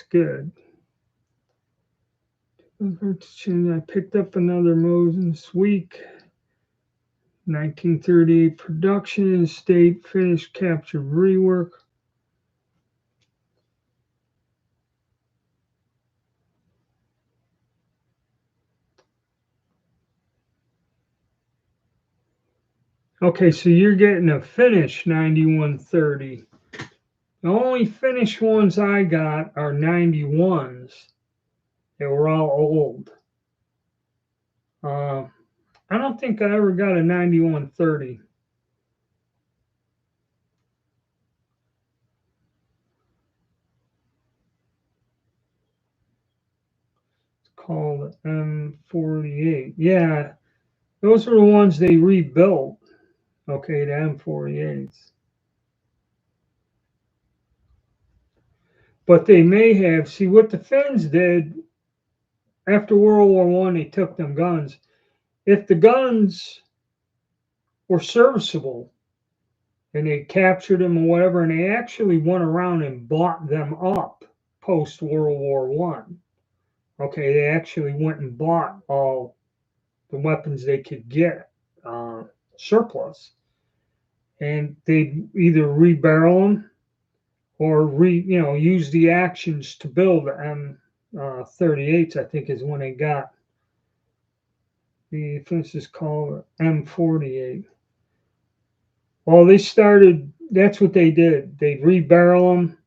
A: good. I picked up another Mosin this week. 1938 production, estate, finished, captured, rework. Okay, so you're getting a finished 9130. The only finished ones I got are 91s. They were all old. I don't think I ever got a 9130. It's called M48. Yeah, those are the ones they rebuilt. Okay, the M48s. But they may have, see what the Finns did after World War One, they took them guns. If the guns were serviceable and they captured them or whatever, and they actually went around and bought them up post World War One. Okay, they actually went and bought all the weapons they could get surplus, and they either rebarrel them or use the actions to build M38s. I think is when they got this is called M48. Well, they started. That's what they did. They rebarrel them,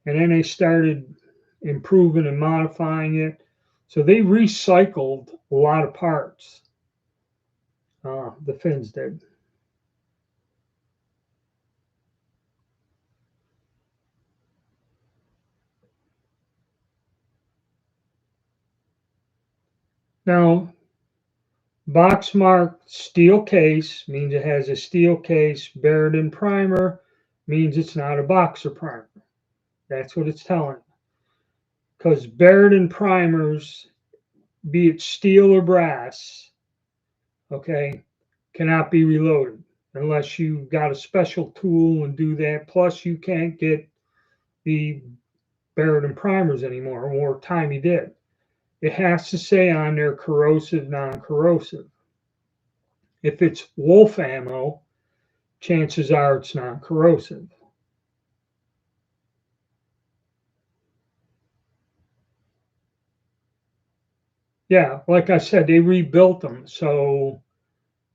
A: and then they started improving and modifying it. So they recycled a lot of parts. The Finns did. Now, box marked steel case means it has a steel case. Barrett and primer means it's not a boxer primer. That's what it's telling. Because Barrett and primers, be it steel or brass, okay, cannot be reloaded unless you got a special tool and do that. Plus, you can't get the Barrett and primers anymore. More time you did. It has to say on there corrosive, non-corrosive. If it's wolf ammo, chances are it's non-corrosive. Yeah, like I said, they rebuilt them. So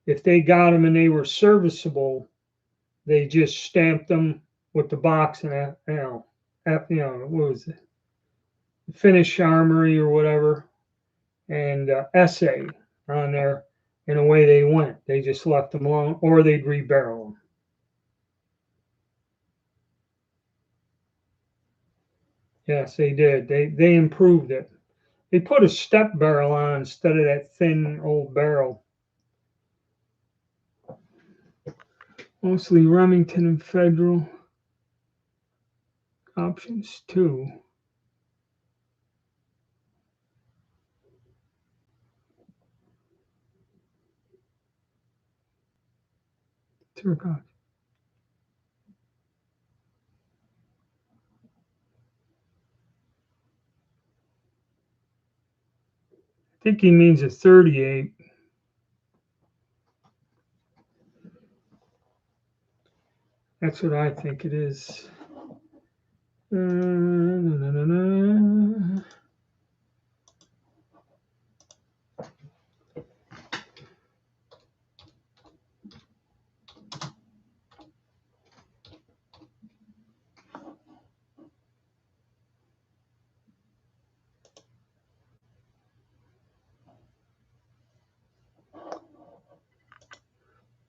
A: if they got them and they were serviceable, they just stamped them with the box and what was it, Finnish Armory or whatever, and essay on there, and away they went. They just left them alone, or they'd rebarrel them. Yes, they did. They improved it. They put a step barrel on instead of that thin old barrel. Mostly Remington and Federal options too. I think he means a 38. That's what I think it is.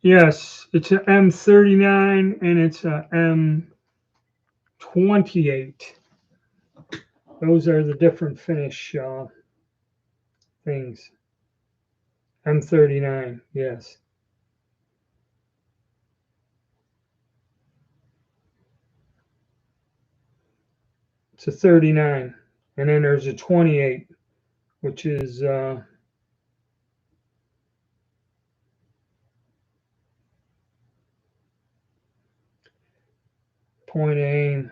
A: Yes, it's an M39 and it's a M28. Those are the different finish things. M39, yes. It's a 39. And then there's a 28, which is point aim.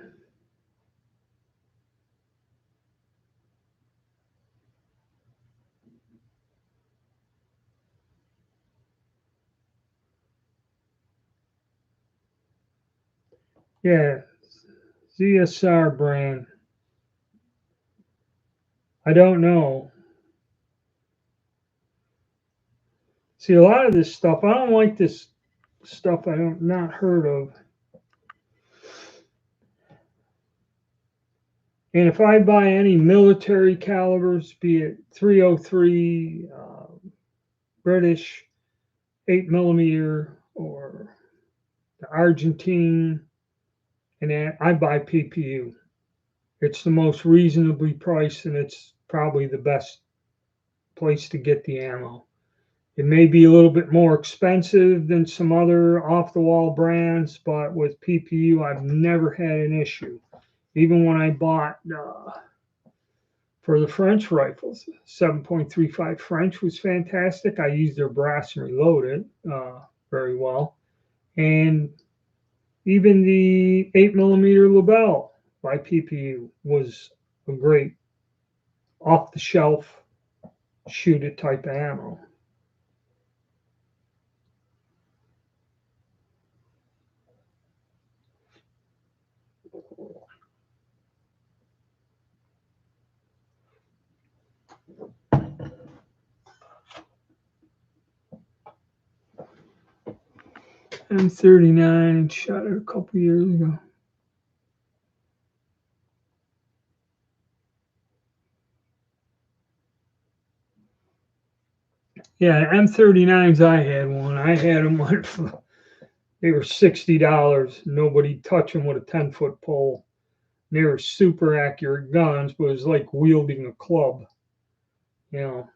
A: Yeah, ZSR brand. I don't know. See, a lot of this stuff, I don't like this stuff I don't not heard of. And if I buy any military calibers, be it 303, British 8 millimeter, or the Argentine, and then I buy PPU. It's the most reasonably priced, and it's probably the best place to get the ammo. It may be a little bit more expensive than some other off the wall brands, but with PPU, I've never had an issue. Even when I bought for the French rifles, 7.35 French was fantastic. I used their brass and reloaded very well. And even the 8 millimeter Lebel by PPU was a great off the shelf shoot it type of ammo. M39 and shot it a couple years ago. Yeah, M39s. I had one. I had them on. They were $60. Nobody touched them with a 10-foot pole. They were super accurate guns, but it was like wielding a club, you know.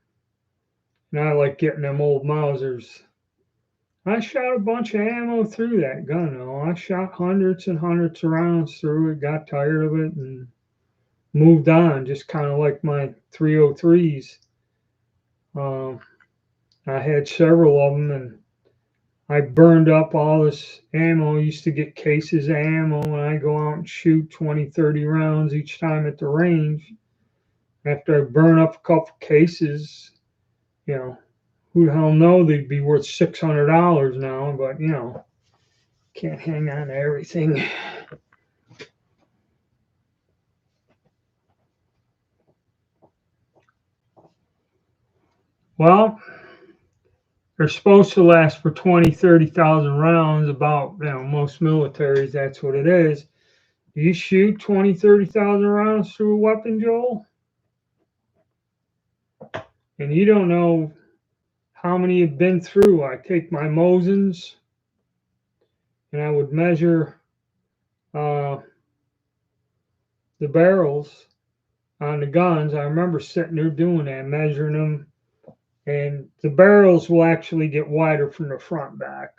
A: And I like getting them old Mausers. I shot a bunch of ammo through that gun, though. I shot hundreds and hundreds of rounds through it, got tired of it, and moved on, just kind of like my 303s. I had several of them, and I burned up all this ammo. I used to get cases of ammo, and I go out and shoot 20, 30 rounds each time at the range. After I burn up a couple cases, you know, who the hell know they'd be worth $600 now, but you know, can't hang on to everything. Well, they're supposed to last for 20, 30,000 rounds. About, you know, most militaries, that's what it is. Do you shoot 20, 30,000 rounds through a weapon, Joel? And you don't know how many have been through. I take my Mosins and I would measure uh, the barrels on the guns. I remember sitting there doing that, measuring them, and the barrels will actually get wider from the front back.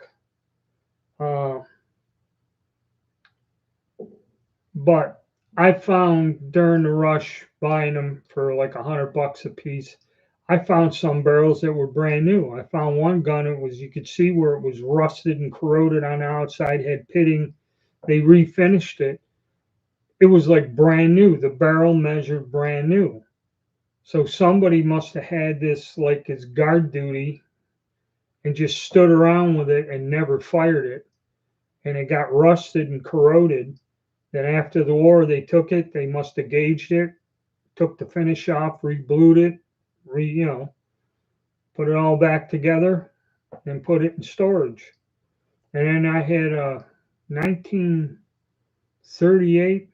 A: But I found during the rush buying them for like $100 a piece, I found some barrels that were brand new. I found one gun, it was, you could see where it was rusted and corroded on the outside, had pitting. They refinished it. It was like brand new. The barrel measured brand new. So somebody must have had this like as guard duty and just stood around with it and never fired it. And it got rusted and corroded. Then after the war, they took it. They must have gauged it, took the finish off, reblued it, you know, put it all back together, and put it in storage. And then I had a 1938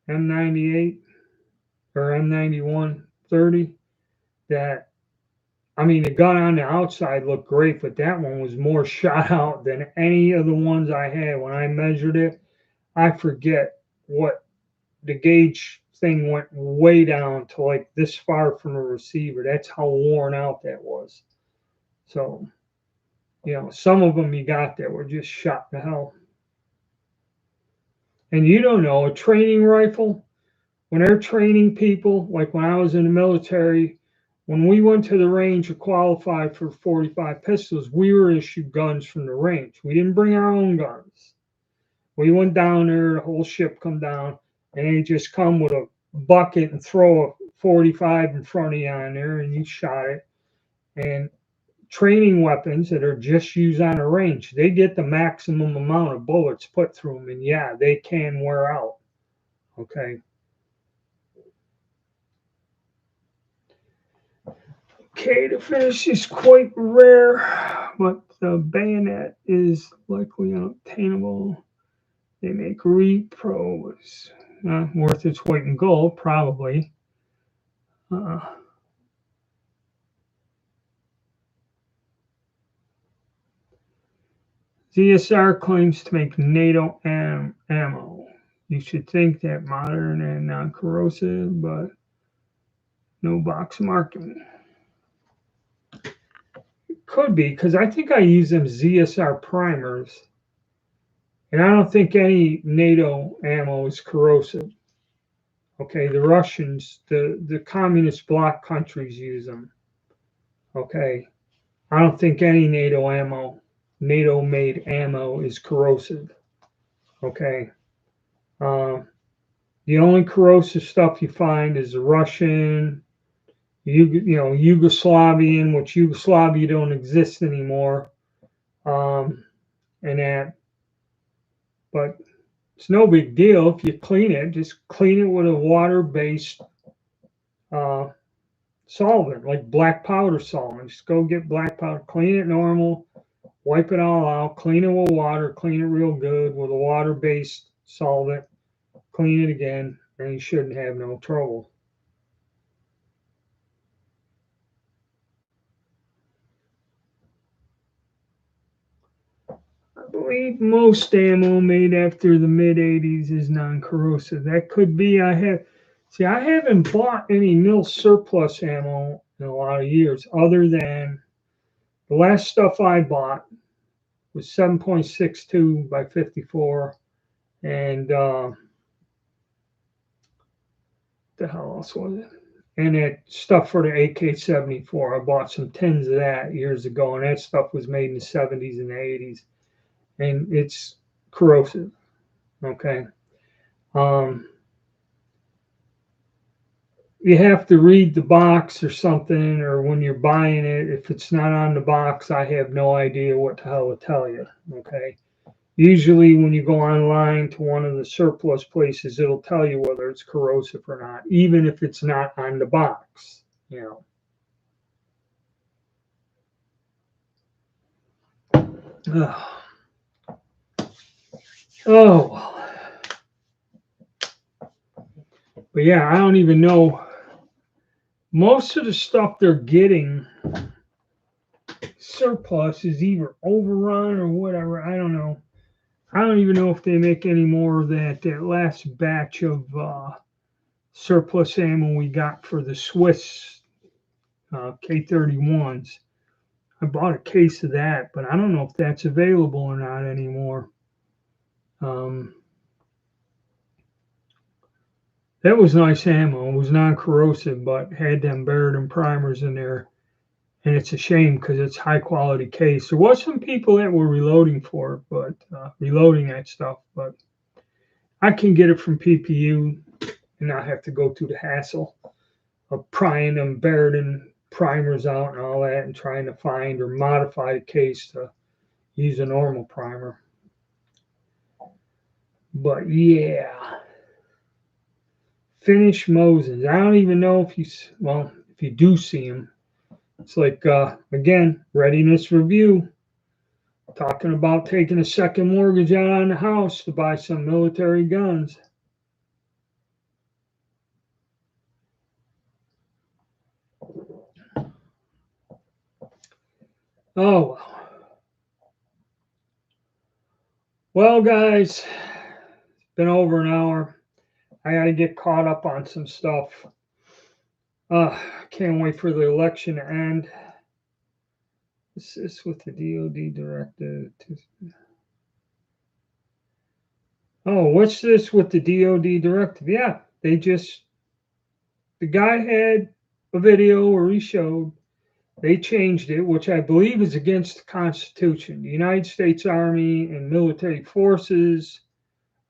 A: M98 or M91 30 that, I mean, the gun on the outside looked great, but that one was more shot out than any of the ones I had. When I measured it, I forget what the gauge thing went way down to like this far from the receiver. That's how worn out that was. So, you know, some of them you got that were just shot to hell. And you don't know, a training rifle, when they're training people, like when I was in the military, when we went to the range to qualify for 45 pistols, we were issued guns from the range. We didn't bring our own guns. We went down there, the whole ship come down, and they just come with a bucket and throw a 45 in front of you on there, and you shot it. And training weapons that are just used on a range, they get the maximum amount of bullets put through them, and yeah, they can wear out. Okay. Okay, the finish is quite rare, but the bayonet is likely unobtainable. They make repros. Worth its weight in gold, probably. ZSR claims to make NATO ammo. You should think that modern and non-corrosive, but no box marking. It could be, because I think I use them ZSR primers, and I don't think any NATO ammo is corrosive. Okay, the Russians, the communist bloc countries use them. Okay, I don't think any NATO made ammo is corrosive. Okay, the only corrosive stuff you find is the Russian, Yugoslavian, which Yugoslavia don't exist anymore, and that. But it's no big deal if you clean it. Just clean it with a water-based solvent, like black powder solvent. Just go get black powder, clean it normal, wipe it all out, clean it with water, clean it real good with a water-based solvent, clean it again, and you shouldn't have no trouble. I believe most ammo made after the mid 80s is non-corrosive. That could be. I haven't bought any mil surplus ammo in a lot of years, other than the last stuff I bought was 7.62 by 54, and the hell else was it? And that stuff for the AK-74. I bought some tins of that years ago, and that stuff was made in the 70s and the 80s, and it's corrosive. Okay. You have to read the box or something, or when you're buying it, if it's not on the box, I have no idea what the hell to tell you. Okay. Usually, when you go online to one of the surplus places, it'll tell you whether it's corrosive or not, even if it's not on the box. You know. Oh. But yeah, I don't even know. Most of the stuff they're getting surplus is either overrun or whatever. I don't know. I don't even know if they make any more of that. That last batch of surplus ammo we got for the Swiss K31s. I bought a case of that, but I don't know if that's available or not anymore. That was nice ammo. It was non-corrosive, but had them Barrett primers in there. And it's a shame because it's high quality case. There was some people that were reloading for it, but reloading that stuff. But I can get it from PPU and not have to go through the hassle of prying them Barrett primers out and all that, and trying to find or modify the case to use a normal primer. But yeah, Finnish Mosins. I don't even know if you do see them. It's like, again, readiness review, talking about taking a second mortgage out on the house to buy some military guns. Oh, well, guys, it's been over an hour. I got to get caught up on some stuff. Can't wait for the election to end. What's this with the DOD directive? Oh, what's this with the DOD directive? Yeah, the guy had a video where he showed they changed it, which I believe is against the Constitution. The United States Army and military forces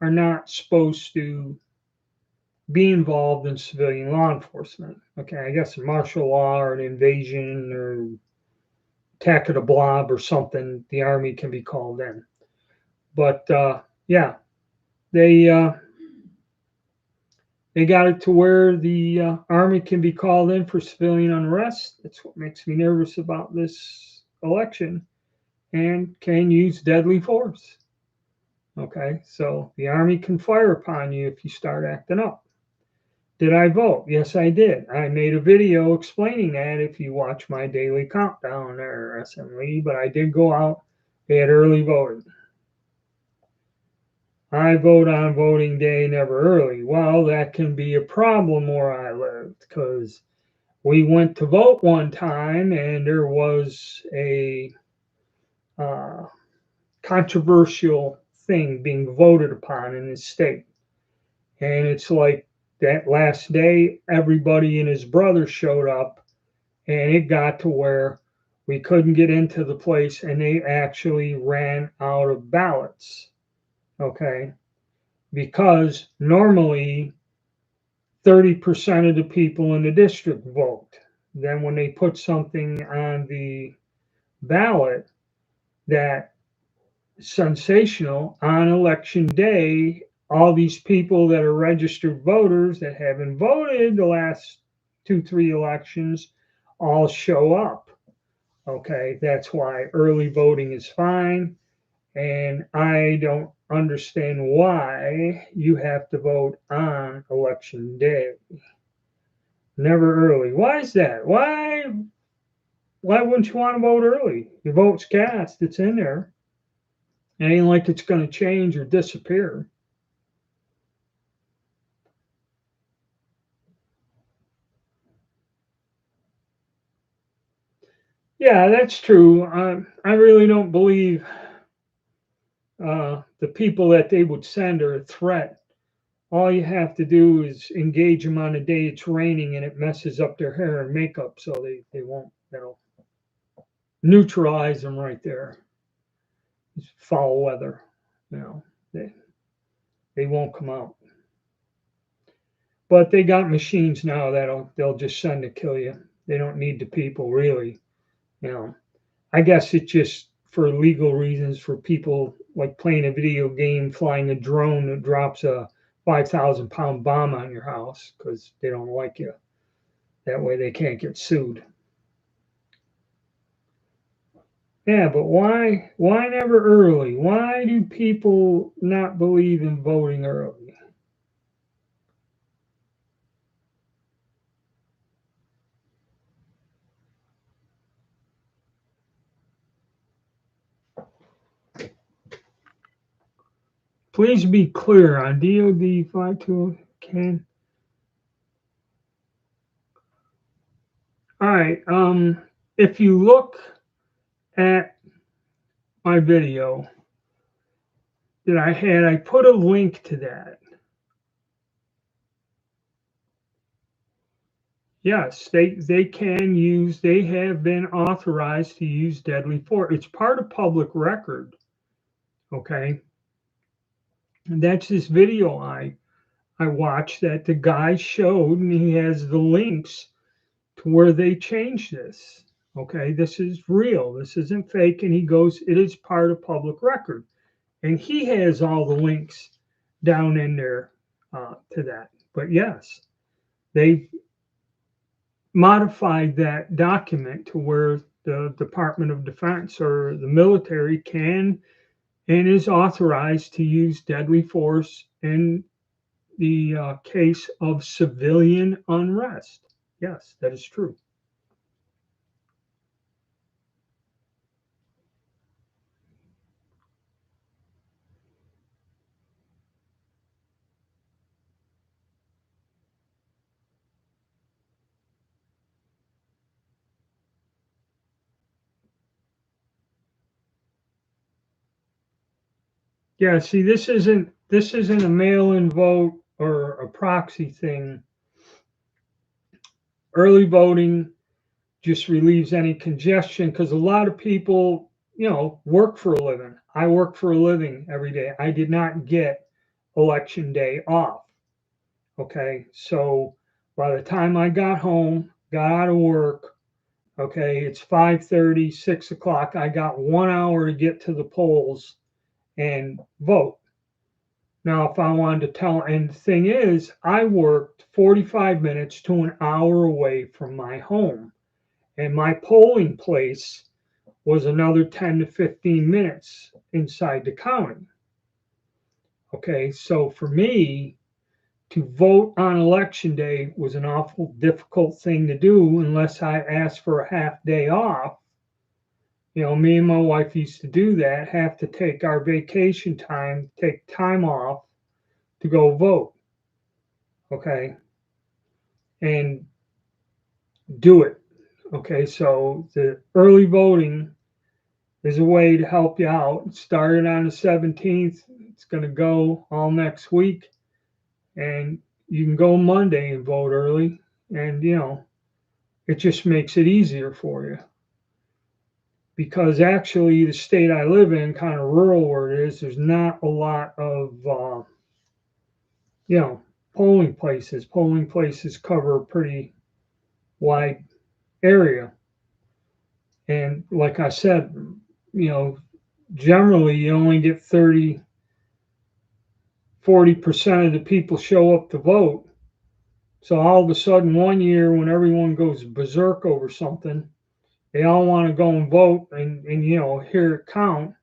A: are not supposed to be involved in civilian law enforcement. Okay, I guess a martial law or an invasion or attack of the blob or something, the Army can be called in. But yeah, they got it to where the Army can be called in for civilian unrest. That's what makes me nervous about this election, and can use deadly force. Okay, so the Army can fire upon you if you start acting up. Did I vote? Yes, I did. I made a video explaining that if you watch my daily countdown there, SM Lee, but I did go out. They had early voting. I vote on voting day, never early. Well, that can be a problem where I lived, because we went to vote one time and there was a controversial thing being voted upon in the state. And it's like that last day, everybody and his brother showed up, and it got to where we couldn't get into the place, and they actually ran out of ballots. Okay. Because normally 30% of the people in the district vote. Then when they put something on the ballot that sensational on election day, all these people that are registered voters that haven't voted the last 2-3 elections all show up. Okay, that's why early voting is fine. And I don't understand why you have to vote on election day. Never early. Why is that? Why wouldn't you want to vote early? Your vote's cast, it's in there. It ain't like it's going to change or disappear. Yeah, that's true. I really don't believe the people that they would send are a threat. All you have to do is engage them on a day it's raining and it messes up their hair and makeup, so they won't, neutralize them right there. It's foul weather, you know, they, they won't come out. But they got machines now they'll just send to kill you. They don't need the people really, you know. I guess it's just for legal reasons for people like playing a video game, flying a drone that drops a 5,000-pound bomb on your house because they don't like you. That way they can't get sued. Yeah, but why never early? Why do people not believe in voting early? Please be clear on DOD 52 can. All right. If you look at my video that I had, I put a link to that. Yes, they can use. They have been authorized to use deadly force. It's part of public record. Okay, and that's this video I watched that the guy showed, and he has the links to where they changed this. Okay, this is real. This isn't fake. And he goes, it is part of public record. And he has all the links down in there to that. But yes, they modified that document to where the Department of Defense or the military can and is authorized to use deadly force in the case of civilian unrest. Yes, that is true. Yeah, see, this isn't a mail-in vote or a proxy thing. Early voting just relieves any congestion because a lot of people, work for a living. I work for a living every day. I did not get election day off. Okay, so by the time I got home, got out of work, okay, it's 5:30, 6 o'clock. I got 1 hour to get to the polls and vote. Now, if I wanted to tell, and the thing is, I worked 45 minutes to an hour away from my home, and my polling place was another 10 to 15 minutes inside the county. Okay, so for me to vote on election day was an awful difficult thing to do unless I asked for a half day off. Me and my wife used to do that, have to take our vacation time, take time off to go vote. Okay, and do it. Okay, so the early voting is a way to help you out. It started on the 17th. It's going to go all next week. And you can go Monday and vote early. And, it just makes it easier for you. Because actually, the state I live in, kind of rural where it is, there's not a lot of, polling places. Polling places cover a pretty wide area. And like I said, generally you only get 40% of the people show up to vote. So all of a sudden, one year when everyone goes berserk over something, They all want to go and vote and hear it count.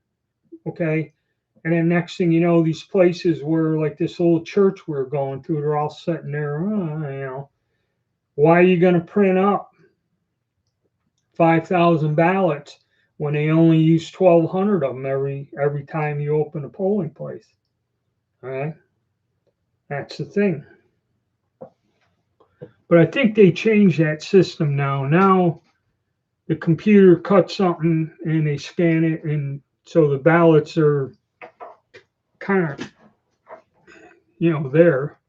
A: Okay. And then next thing you know, these places where like this old church we're going to, they're all sitting there, why are you going to print up 5,000 ballots when they only use 1,200 of them every time you open a polling place? All right. That's the thing. But I think they changed that system now. Now the computer cuts something and they scan it, and so the ballots are kind of, there.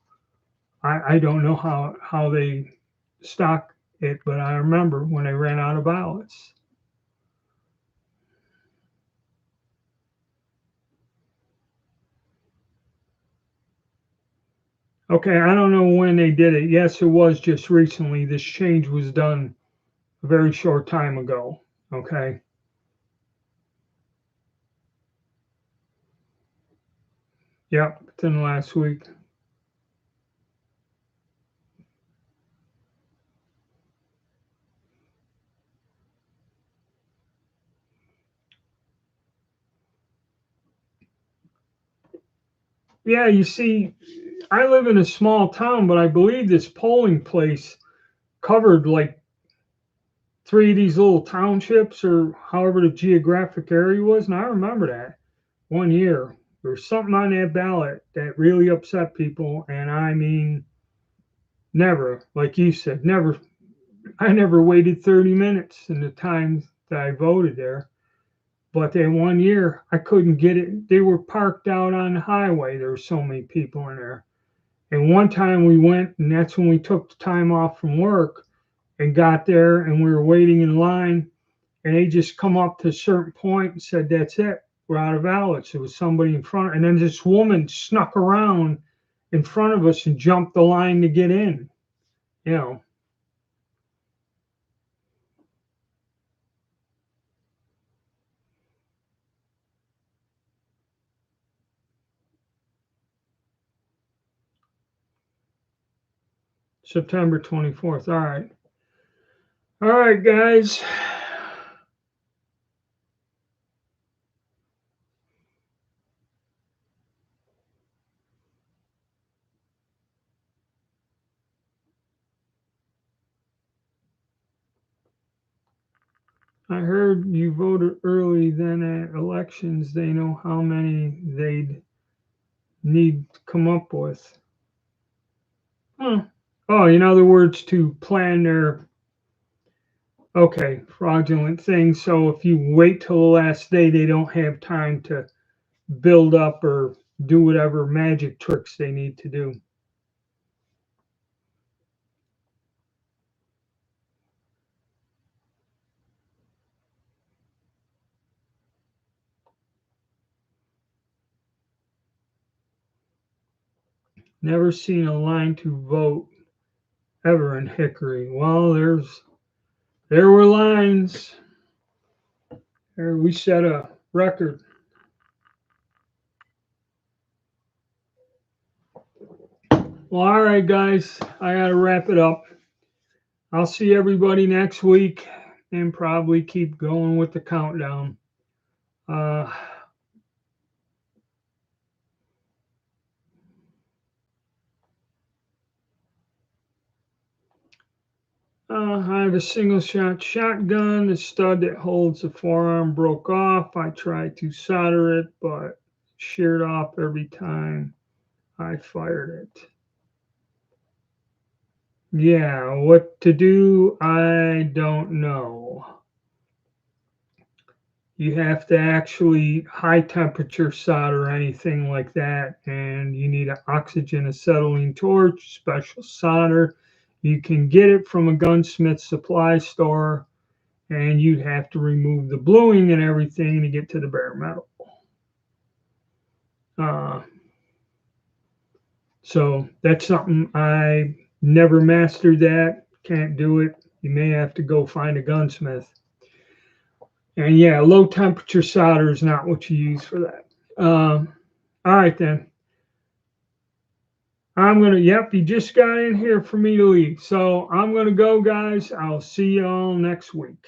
A: I don't know how they stock it, but I remember when they ran out of ballots. Okay, I don't know when they did it. Yes, it was just recently. This change was done a very short time ago. Okay. Yep, within the last week. Yeah, you see, I live in a small town, but I believe this polling place covered like 3 of these little townships or however the geographic area was. And I remember that one year. There was something on that ballot that really upset people. And I mean, never, like you said, never, I never waited 30 minutes in the time that I voted there. But that one year, I couldn't get it. They were parked out on the highway. There were so many people in there. And one time we went, and that's when we took the time off from work and got there, and we were waiting in line, and they just come up to a certain point and said, "That's it, we're out of ballots." There was somebody in front, and then this woman snuck around in front of us and jumped the line to get in. You know, September 24th. All right, guys. I heard you voted early. Then at elections, they know how many they'd need to come up with. Huh. Oh, in other words, to plan their fraudulent things. So if you wait till the last day, they don't have time to build up or do whatever magic tricks they need to do. Never seen a line to vote ever in Hickory. Well, there were lines. There we set a record. Well, all right, guys, I gotta wrap it up. I'll see everybody next week and probably keep going with the countdown. Uh, I have a single shot shotgun. The stud that holds the forearm broke off. I tried to solder it, but sheared off every time I fired it. Yeah, what to do, I don't know. You have to actually high temperature solder anything like that, and you need an oxygen acetylene torch, special solder. You can get it from a gunsmith supply store, and you'd have to remove the bluing and everything to get to the bare metal. Uh, so that's something I never mastered. That can't do it. You may have to go find a gunsmith. And yeah, low temperature solder is not what you use for that. All right then. Yep, you just got in here for me to leave. So I'm gonna go, guys. I'll see y'all next week.